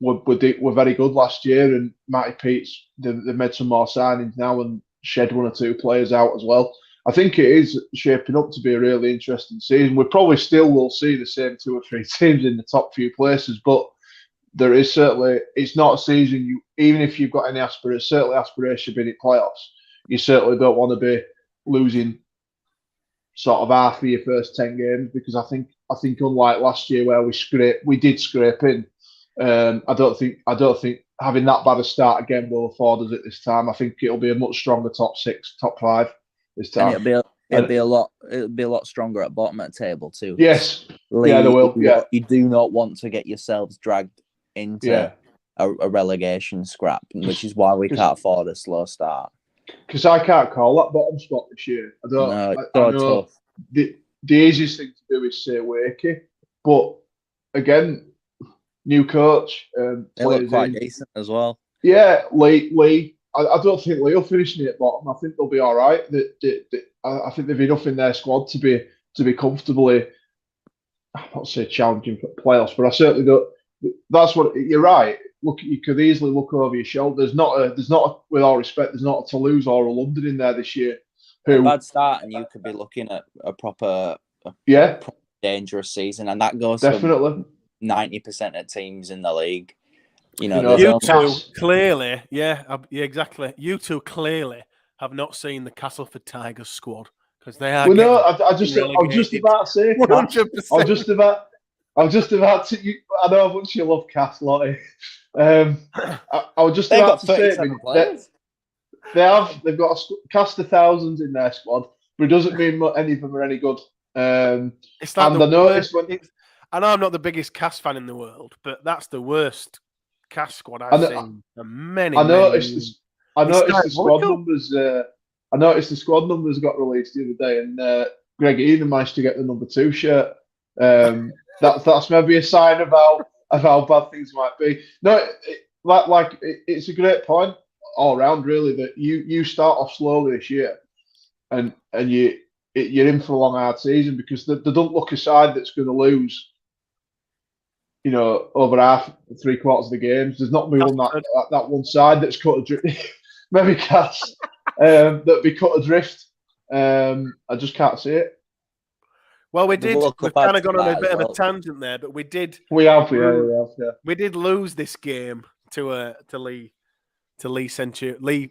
Were very good last year, and Matty Pete's they've made some more signings now and shed 1 or 2 players out as well. I think it is shaping up to be a really interesting season. We probably still will see the same 2 or 3 teams in the top few places, but there is certainly, it's not a season even if you've got any aspiration being in playoffs, you certainly don't want to be losing sort of half of your first 10 games, because I think unlike last year where we did scrape in. I don't think having that bad a start again will afford us it this time. I think it'll be a much stronger top 6, top 5 this time. And it'll be a lot stronger at bottom of the table too. Yes, Leigh, yeah, they will. Yeah, you do not want to get yourselves dragged into a relegation scrap, which is why we can't afford a slow start. Because I can't call that bottom spot this year. I don't. No, it's I know tough. The easiest thing to do is say Wakey, but again. New coach. They look quite decent as well. Yeah, Leigh. I don't think Leigh will finish near the bottom. I think they'll be all right. I think they've enough in their squad to be comfortably. I'm not say challenging for playoffs, but I certainly don't. That's what you're right. Look, you could easily look over your shoulder. There's not with all respect, there's not a Toulouse or a London in there this year. A bad start, and you could be looking at a proper dangerous season, and that goes definitely. 90% of teams in the league. You two clearly, exactly. You two clearly have not seen the Castleford Tigers squad, because they are. Well, no, I was just about to say. 100%. I'm just about to. I know how much you love Cass, Lottie. I was just They've about got to say 37 players. they've got a cast of thousands in their squad, but it doesn't mean any of them are any good. It's like and I noticed I know I'm not the biggest Cass fan in the world, but that's the worst Cass squad I've seen for many. I noticed years. the squad numbers. I noticed the squad numbers got released the other day, and Greg Eden managed to get the number 2 shirt. That's maybe a sign of how bad things might be. No, it's a great point all around, really, that you start off slowly this year, and you're in for a long hard season because they don't look a side that's going to lose. Over half, 3/4 of the games. There's not been that one side that's cut adrift. Maybe Cass that'd be cut adrift. I just can't see it. Well, we've kind of gone on a bit of a tangent there, but we did. We have. We did lose this game to Leigh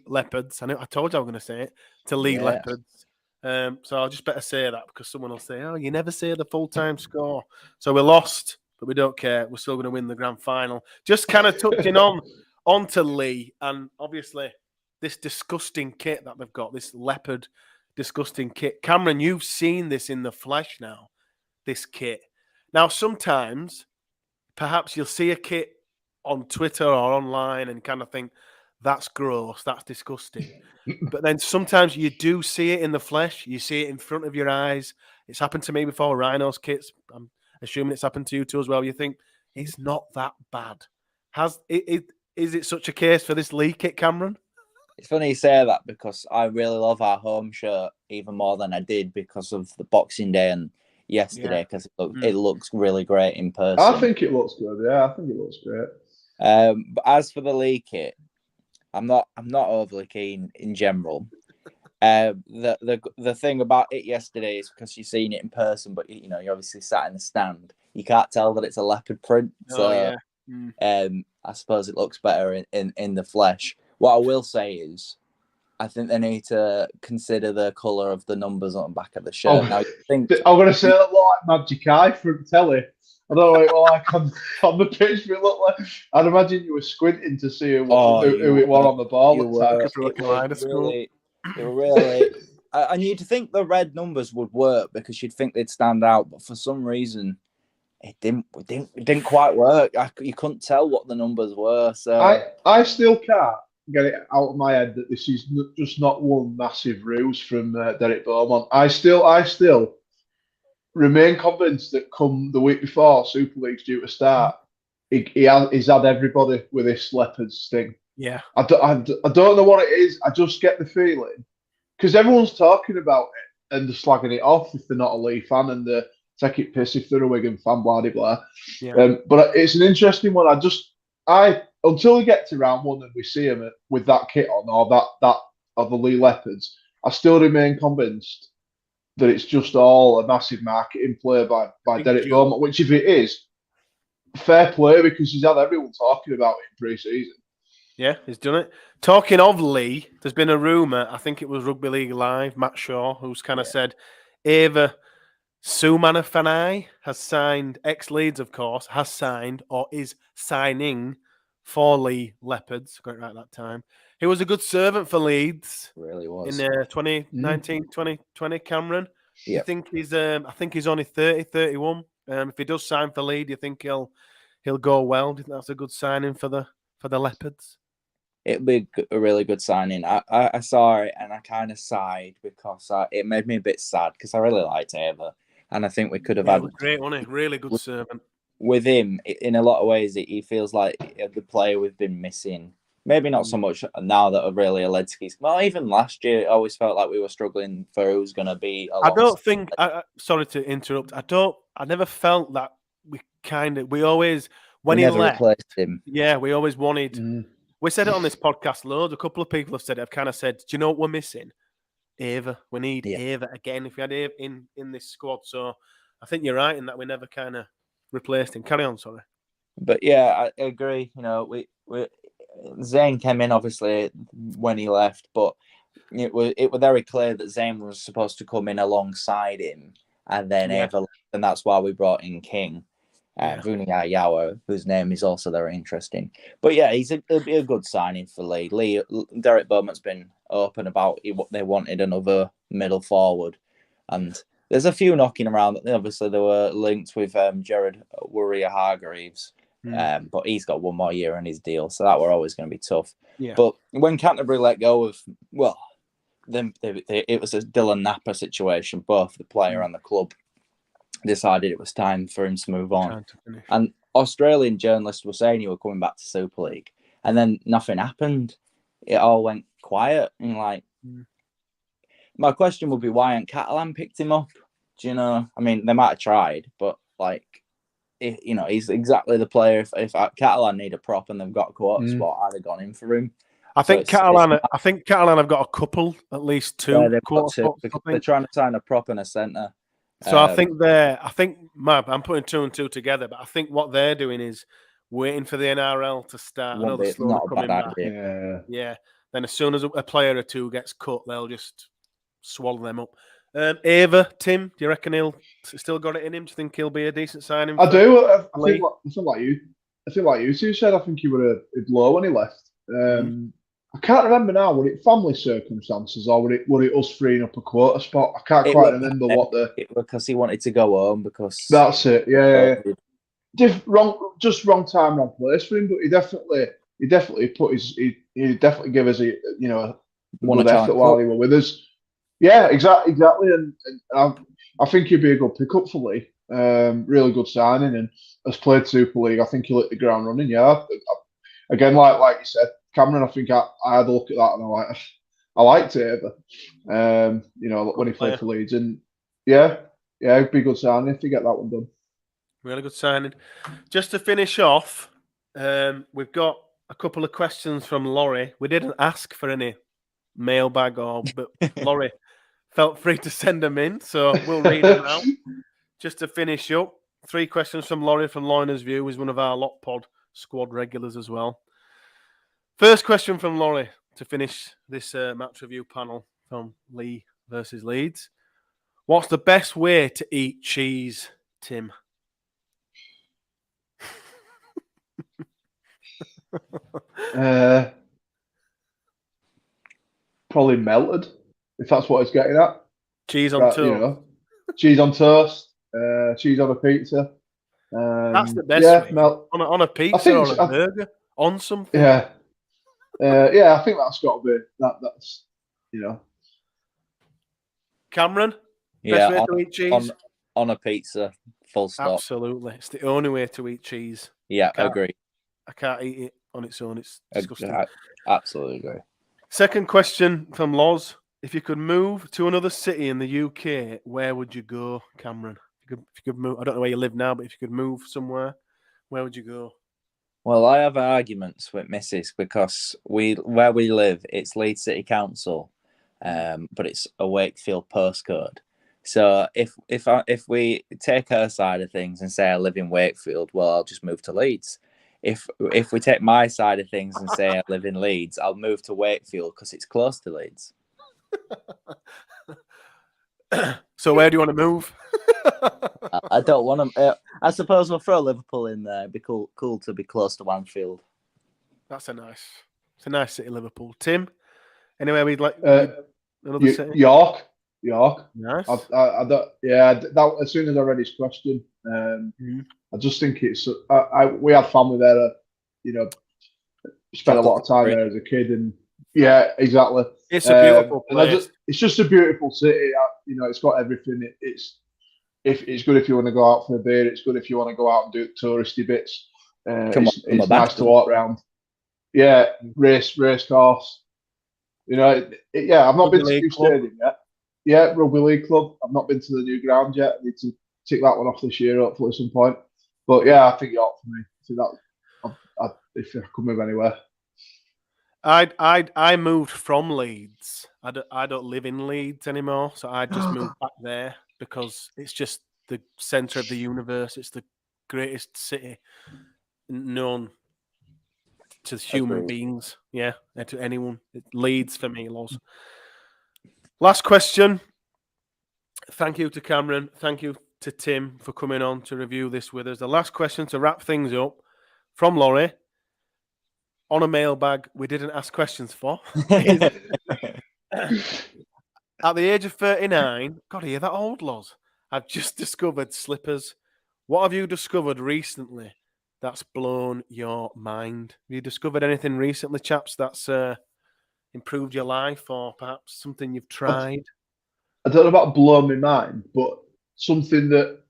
Leopards. I told you I was going to say it to Leigh Leopards. So I'll just better say that because someone will say, "Oh, you never say the full-time score." So we lost, but we don't care. We're still going to win the grand final. Just kind of touching onto Leigh, and obviously this disgusting kit that they've got, this leopard disgusting kit. Cameron, you've seen this in the flesh now, this kit. Now, sometimes, perhaps you'll see a kit on Twitter or online and kind of think, that's gross, that's disgusting. But then sometimes you do see it in the flesh. You see it in front of your eyes. It's happened to me before, Rhinos kits. I'm assuming it's happened to you too as well. You think, it's not that bad. Is it such a case for this Leigh kit, Cameron? It's funny you say that because I really love our home shirt even more than I did because of the Boxing Day and yesterday because it looks really great in person. I think it looks good. Yeah, I think it looks great. But as for the Leigh kit, I'm not overly keen in general. The thing about it yesterday is because you've seen it in person, but you obviously sat in the stand. You can't tell that it's a leopard print. So I suppose it looks better in the flesh. What I will say is, I think they need to consider the colour of the numbers on the back of the shirt. Now, I'm going to say that look like Magic Eye from telly. I don't know what it looked like on the pitch, but it looked like. I'd imagine you were squinting to see who it was on the ball. It were really. And you'd think the red numbers would work because you'd think they'd stand out, but for some reason, it didn't quite work. You couldn't tell what the numbers were. So I still can't get it out of my head that this is just not one massive ruse from Derek Beaumont. I still remain convinced that come the week before Super League's due to start, he's had everybody with this Leopards thing. Yeah, I don't know what it is. I just get the feeling because everyone's talking about it and they're slagging it off if they're not a Leigh fan and they take it piss if they're a Wigan fan, blah blah blah. Yeah. But it's an interesting one. Until we get to round 1 and we see him with that kit on or that of the Leigh Leopards, I still remain convinced that it's just all a massive marketing play by Derek Beaumont, which if it is, fair play because he's had everyone talking about it in pre-season. Yeah, he's done it. Talking of Leigh, there's been a rumour, I think it was Rugby League Live, Matt Shaw, who's kind of said Ava Sumanafanai has signed, ex-Leeds of course, has signed or is signing for Leigh Leopards. Got it right that time. He was a good servant for Leeds. Really was. In 2019, 2020, Cameron. Yeah. I think he's only 30, 31. If he does sign for Leeds, do you think he'll go well? Do you think that's a good signing for the Leopards? It'd be a really good signing. I saw it and I kind of sighed because it made me a bit sad because I really liked Ava. And I think we could have had... Great, wasn't he? Really good servant. With him, in a lot of ways, he feels like the player we've been missing. Maybe not so much now that really Aledski's... Well, even last year, it always felt like we were struggling for who's going to be... I don't think... sorry to interrupt. I never felt that we always... When he left... replaced him. Yeah, we always wanted... We said it on this podcast loads. A couple of people have said it. I've kind of said, do you know what we're missing? Ava. We need Ava again if we had Ava in this squad. So I think you're right in that we never kind of replaced him. Carry on, sorry. But yeah, I agree. We Zane came in obviously when he left, but it was very clear that Zane was supposed to come in alongside him, and then Ava left, and that's why we brought in King. Vuniya Yawa, whose name is also very interesting. But yeah, he'll be a good signing for Leigh. Derek Bowman's been open about what they wanted, another middle forward. And there's a few knocking around. Obviously, they were linked with Jared Warrior-Hargreaves, but he's got one more year in his deal, so that were always going to be tough. Yeah. But when Canterbury let go of, it was a Dylan Napper situation. Both the player and the club decided it was time for him to move on. And Australian journalists were saying he was coming back to Super League, and then nothing happened. It all went quiet. And my question would be, why hadn't Catalan picked him up? Do you know? I mean, they might have tried, but he's exactly the player. If Catalan need a prop and they've got a quota spot, I'd have gone in for him. I think Catalan have got a couple, at least two. Yeah, they've got two. They're trying to sign a prop and a centre. So I'm putting two and two together, but I think what they're doing is waiting for the NRL to start. Not a bad idea. Yeah. Then as soon as a player or two gets cut, they'll just swallow them up. Ava, Tim, do you reckon he'll still got it in him? Do you think he'll be a decent signing? I do. I think like you two said. I think he would have low when he left. I can't remember now. Were it family circumstances or were it us freeing up a quota spot? I can't quite remember what because he wanted to go home because that's it. Yeah. Wrong time, wrong place for him. But he definitely put he definitely gave us a good effort while he were with us. Yeah, exactly. And I think he'd be a good pickup for Leigh. Really good signing, and has played Super League. I think he'll hit the ground running. Yeah, again, like you said, Cameron. I think I had a look at that and I liked it. When he played for Leeds, and it'd be a good signing if you get that one done. Really good signing. Just to finish off, we've got a couple of questions from Laurie. We didn't ask for any mailbag but Laurie felt free to send them in, so we'll read them out. Just to finish up, 3 questions from Laurie from Lorna's View, who's one of our Lot Pod squad regulars as well. First question from Laurie to finish this match review panel from Leigh versus Leeds. What's the best way to eat cheese, Tim? Probably melted, if that's what it's getting at. Cheese on toast. Cheese on toast, cheese on a pizza. That's the best way. On a pizza or a burger, on something. Yeah. I think that's got to be that's Cameron, best way to eat cheese? On a pizza, full stop. Absolutely. It's the only way to eat cheese. Yeah, I agree. I can't eat it on its own. It's disgusting. I absolutely agree. Second question from Loz. If you could move to another city in the UK, where would you go, Cameron? If you could move, I don't know where you live now, but if you could move somewhere, where would you go? Well, I have arguments with Mrs. because where we live, it's Leeds City Council, but it's a Wakefield postcode. So if we take her side of things and say I live in Wakefield, well, I'll just move to Leeds. If we take my side of things and say I live in Leeds, I'll move to Wakefield because it's close to Leeds. So where do you want to move? I don't want to. I suppose we'll throw Liverpool in there. It'd be cool to be close to Anfield. It's a nice city, Liverpool. Tim, anywhere we'd like another city? York. Nice. I don't. Yeah. That, as soon as I read his question, I just think it's. We had family there. Spent a lot of time there as a kid, and yeah, exactly. It's a beautiful place. It's just a beautiful city. It's got everything. It's good if you want to go out for a beer. It's good if you want to go out and do touristy bits. It's nice to walk around. Yeah, race course. I've not been to the new stadium yet. Yeah, Rugby League Club. I've not been to the new ground yet. I need to tick that one off this year, hopefully at some point. But yeah, I think York for me. So that if I could move anywhere. I moved from Leeds. I don't live in Leeds anymore, so I just moved back there because it's just the centre of the universe. It's the greatest city known to human beings. Yeah, to anyone. Leeds for me, Loz. Last question. Thank you to Cameron. Thank you to Tim for coming on to review this with us. The last question to wrap things up from Laurie on a mailbag we didn't ask questions for. At the age of 39, God, are you that old, Loz? I've just discovered slippers. What have you discovered recently that's blown your mind? Have you discovered anything recently, chaps, that's improved your life, or perhaps something you've tried? I don't know about blowing my mind, but something that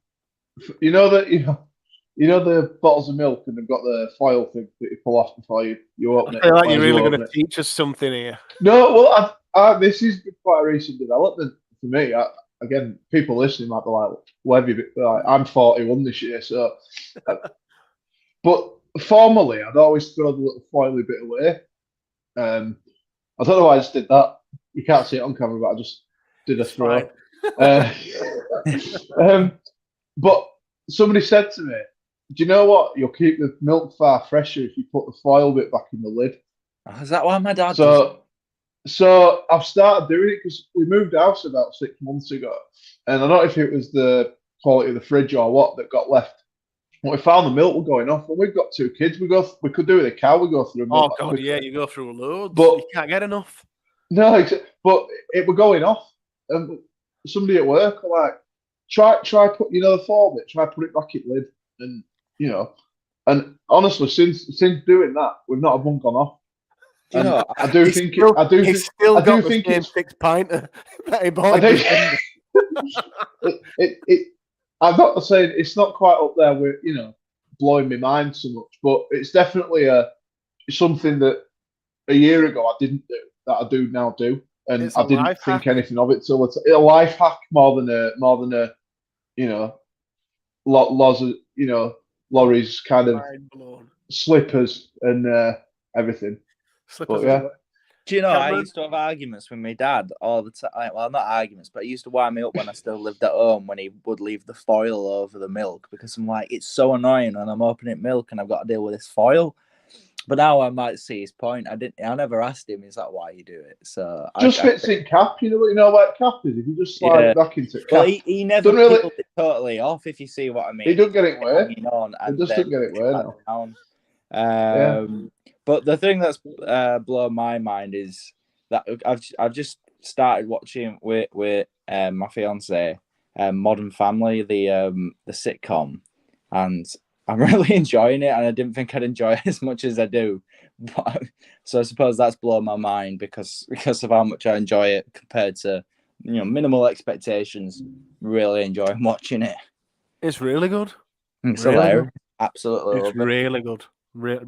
you know the bottles of milk and they've got the foil thing that you pull off before you open it. I feel like you're really going to teach us something here. No, well, this is quite a recent development for me. Again, people listening might be like, "Well, I'm 41 this year, so." But formerly, I'd always throw the little foily bit away. I don't know why I just did that. You can't see it on camera, but I just did a throw. But somebody said to me, "Do you know what? You'll keep the milk far fresher if you put the foil bit back in the lid." Oh, is that why my dad does? So I've started doing it because we moved house about 6 months ago, and I don't know if it was the quality of the fridge or what that got left. But we found the milk were going off. When we've got 2 kids, we could do it with a cow. We go through. Oh God, yeah, you go through loads, but you can't get enough. No, but it were going off, and somebody at work were like, "Try put the foil bit. Try put it back in the lid," and and honestly, since doing that, we've not a bunk gone off. I do think it's 6 pinter that he bought. I'm not saying it's not quite up there with blowing my mind so much, but it's definitely something that a year ago I didn't do that I do now do, and I didn't think anything of it till it's a life hack more than a Laurie's kind of slippers and everything. Slippers. But, yeah. Do you know, I used to have arguments with my dad all the time. Well, not arguments, but he used to wind me up when I still lived at home when he would leave the foil over the milk because I'm like, it's so annoying when I'm opening milk and I've got to deal with this foil. But now I might see his point. I never asked him, is that why you do it? So just fits in cap. You know what cap is? If you just slide it back into cap. Well, he never peeled it totally off, if you see what I mean. He doesn't get it where. He just doesn't get it where now. But the thing that's blown my mind is that I've just started watching with my fiance Modern Family, the sitcom, and I'm really enjoying it, and I didn't think I'd enjoy it as much as I do. But, so I suppose that's blown my mind because of how much I enjoy it compared to minimal expectations. Really enjoying watching it. It's really good. It's hilarious. Absolutely, it's really good.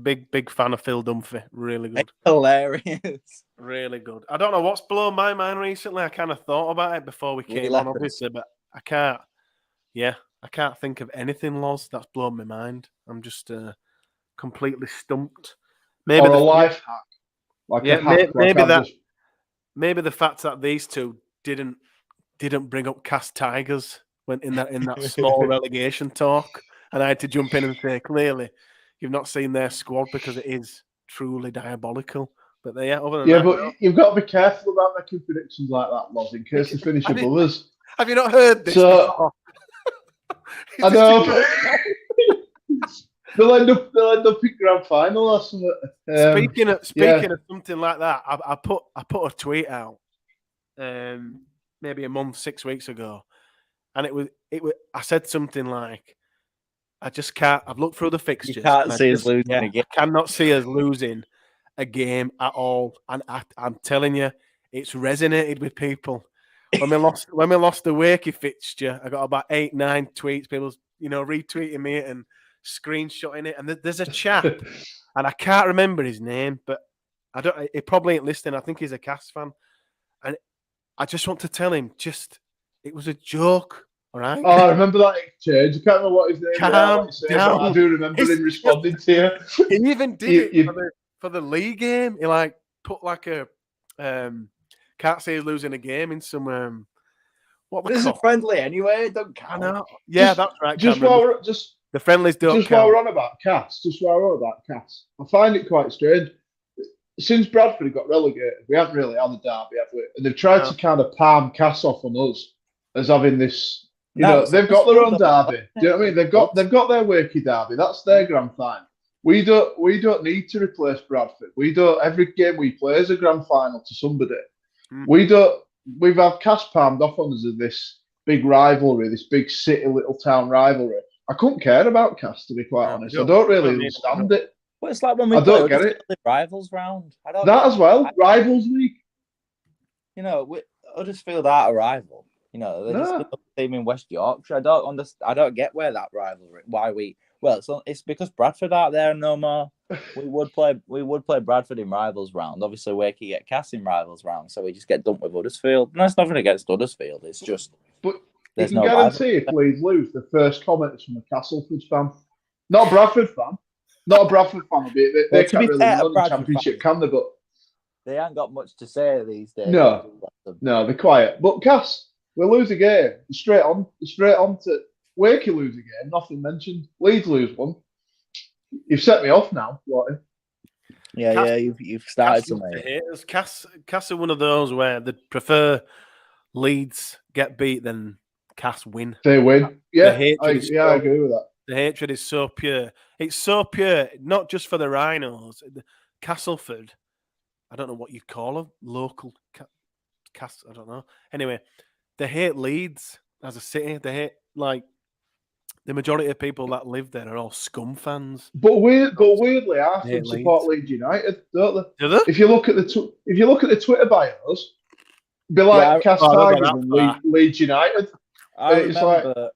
Big fan of Phil Dunphy. Really good. It's hilarious. Really good. I don't know what's blown my mind recently. I kind of thought about it before we came on, obviously, but I can't. Yeah, I can't think of anything, Loz, that's blown my mind. I'm just completely stumped. Maybe or a life hack. Like yeah, a hack, maybe the fact that these two didn't bring up cast tigers when in that small relegation talk, and I had to jump in and say, clearly, you've not seen their squad because it is truly diabolical. But other than that, but you've got to be careful about making predictions like that, Loz, in case they finish above us. Have you not heard this before? I know. They'll end up in grand final or something. Speaking of something like that, I put a tweet out maybe a month, 6 weeks ago, and it was I said something like, I just can't. I've looked through the fixtures. You can't see us losing again. I cannot see us losing a game at all, and I'm telling you, it's resonated with people. When we lost the Wakey fixture, I got about 8-9 tweets, people retweeting me and screenshotting it. And there's a chap, and I can't remember his name, but he probably ain't listening. I think he's a Cast fan, and I just want to tell him, it was a joke. All right. Oh, I remember that exchange. I can't remember what his name was. I do remember him responding to you. He even did it for the Leigh game. He put like a can't say he's losing a game in some this is a friendly anyway. Don't count. I know. Yeah, that's right. The friendlies don't count. Just while we're on about Cass, I find it quite strange. Since Bradford got relegated, we haven't really had a derby, have we? And they've tried to kind of palm Cass off on us as having this You know, they've got their own derby. Do you know what I mean? They've got their Wakey derby. That's their grand final. We don't need to replace Bradford. We don't. Every game we play is a grand final to somebody. We don't. We've had Cass palmed off on us as this big rivalry, this big city little town rivalry. I couldn't care about Cass, to be quite honest. I don't really understand it. Well, it's like when we play the rivals round. I don't that as well. Rivals week. You know, Huddersfield aren't a rival. You know, they're just a team in West Yorkshire. I don't understand. I don't get where that rivalry. It's because Bradford aren't there no more. We would play Bradford in rivals round. Obviously, Wakey get Cass in rivals round, so we just get dumped with Huddersfield. No, it's nothing against Huddersfield. It's just. But you can guarantee if Leeds lose, the first comment is from a Castleford fan, not a Bradford fan. Not a Bradford fan. They can't really run the Championship, can they? But they ain't got much to say these days. No, they're quiet. But Cass, we lose a game, straight on to Wakey lose a game, nothing mentioned. Leeds lose one. You've set me off now, Lottie. Yeah, you've started to make. Cass are one of those where they prefer Leeds get beat than Cass win. They win. Yeah, I agree with that. The hatred is so pure. It's so pure, not just for the Rhinos. Castleford, I don't know what you'd call them. Local Cass, I don't know. Anyway, they hate Leeds as a city. They hate, like, the majority of people that live there are all scum fans. But weirdly, Arsenal support Leeds United, don't they? Do they? If you look at the Twitter bios, be like Cass Tigers and Leeds United. I remember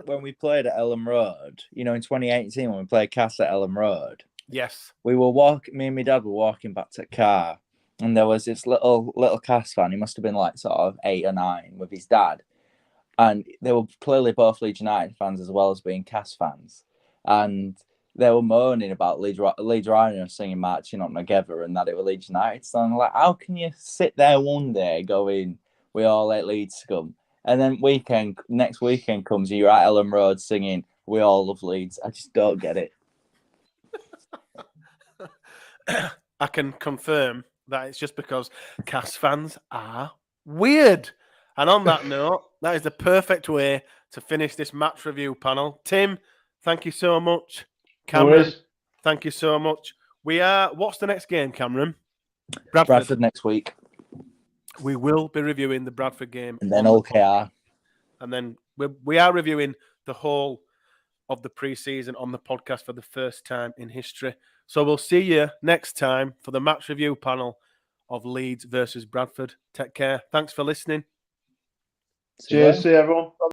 when we played at Ellen Road, you know, in 2018 when we played Cass at Ellen Road. Yes. Me and my dad were walking back to the car, and there was this little Cass fan. He must have been like sort of 8 or 9 with his dad. And they were clearly both Leeds United fans as well as being Cass fans. And they were moaning about Leeds Rhinos singing Marching On Together and that it was Leeds United. So I'm like, how can you sit there one day going, we all hate Leeds scum? And then next weekend comes, you're at Ellen Road singing, we all love Leeds. I just don't get it. I can confirm that it's just because Cass fans are weird. And on that note, that is the perfect way to finish this match review panel. Tim, thank you so much. Cameron, thank you so much. What's the next game, Cameron? Bradford next week. We will be reviewing the Bradford game. And then OKR. And then we are reviewing the whole of the pre-season on the podcast for the first time in history. So we'll see you next time for the match review panel of Leeds versus Bradford. Take care. Thanks for listening. Cheers. See you, everyone.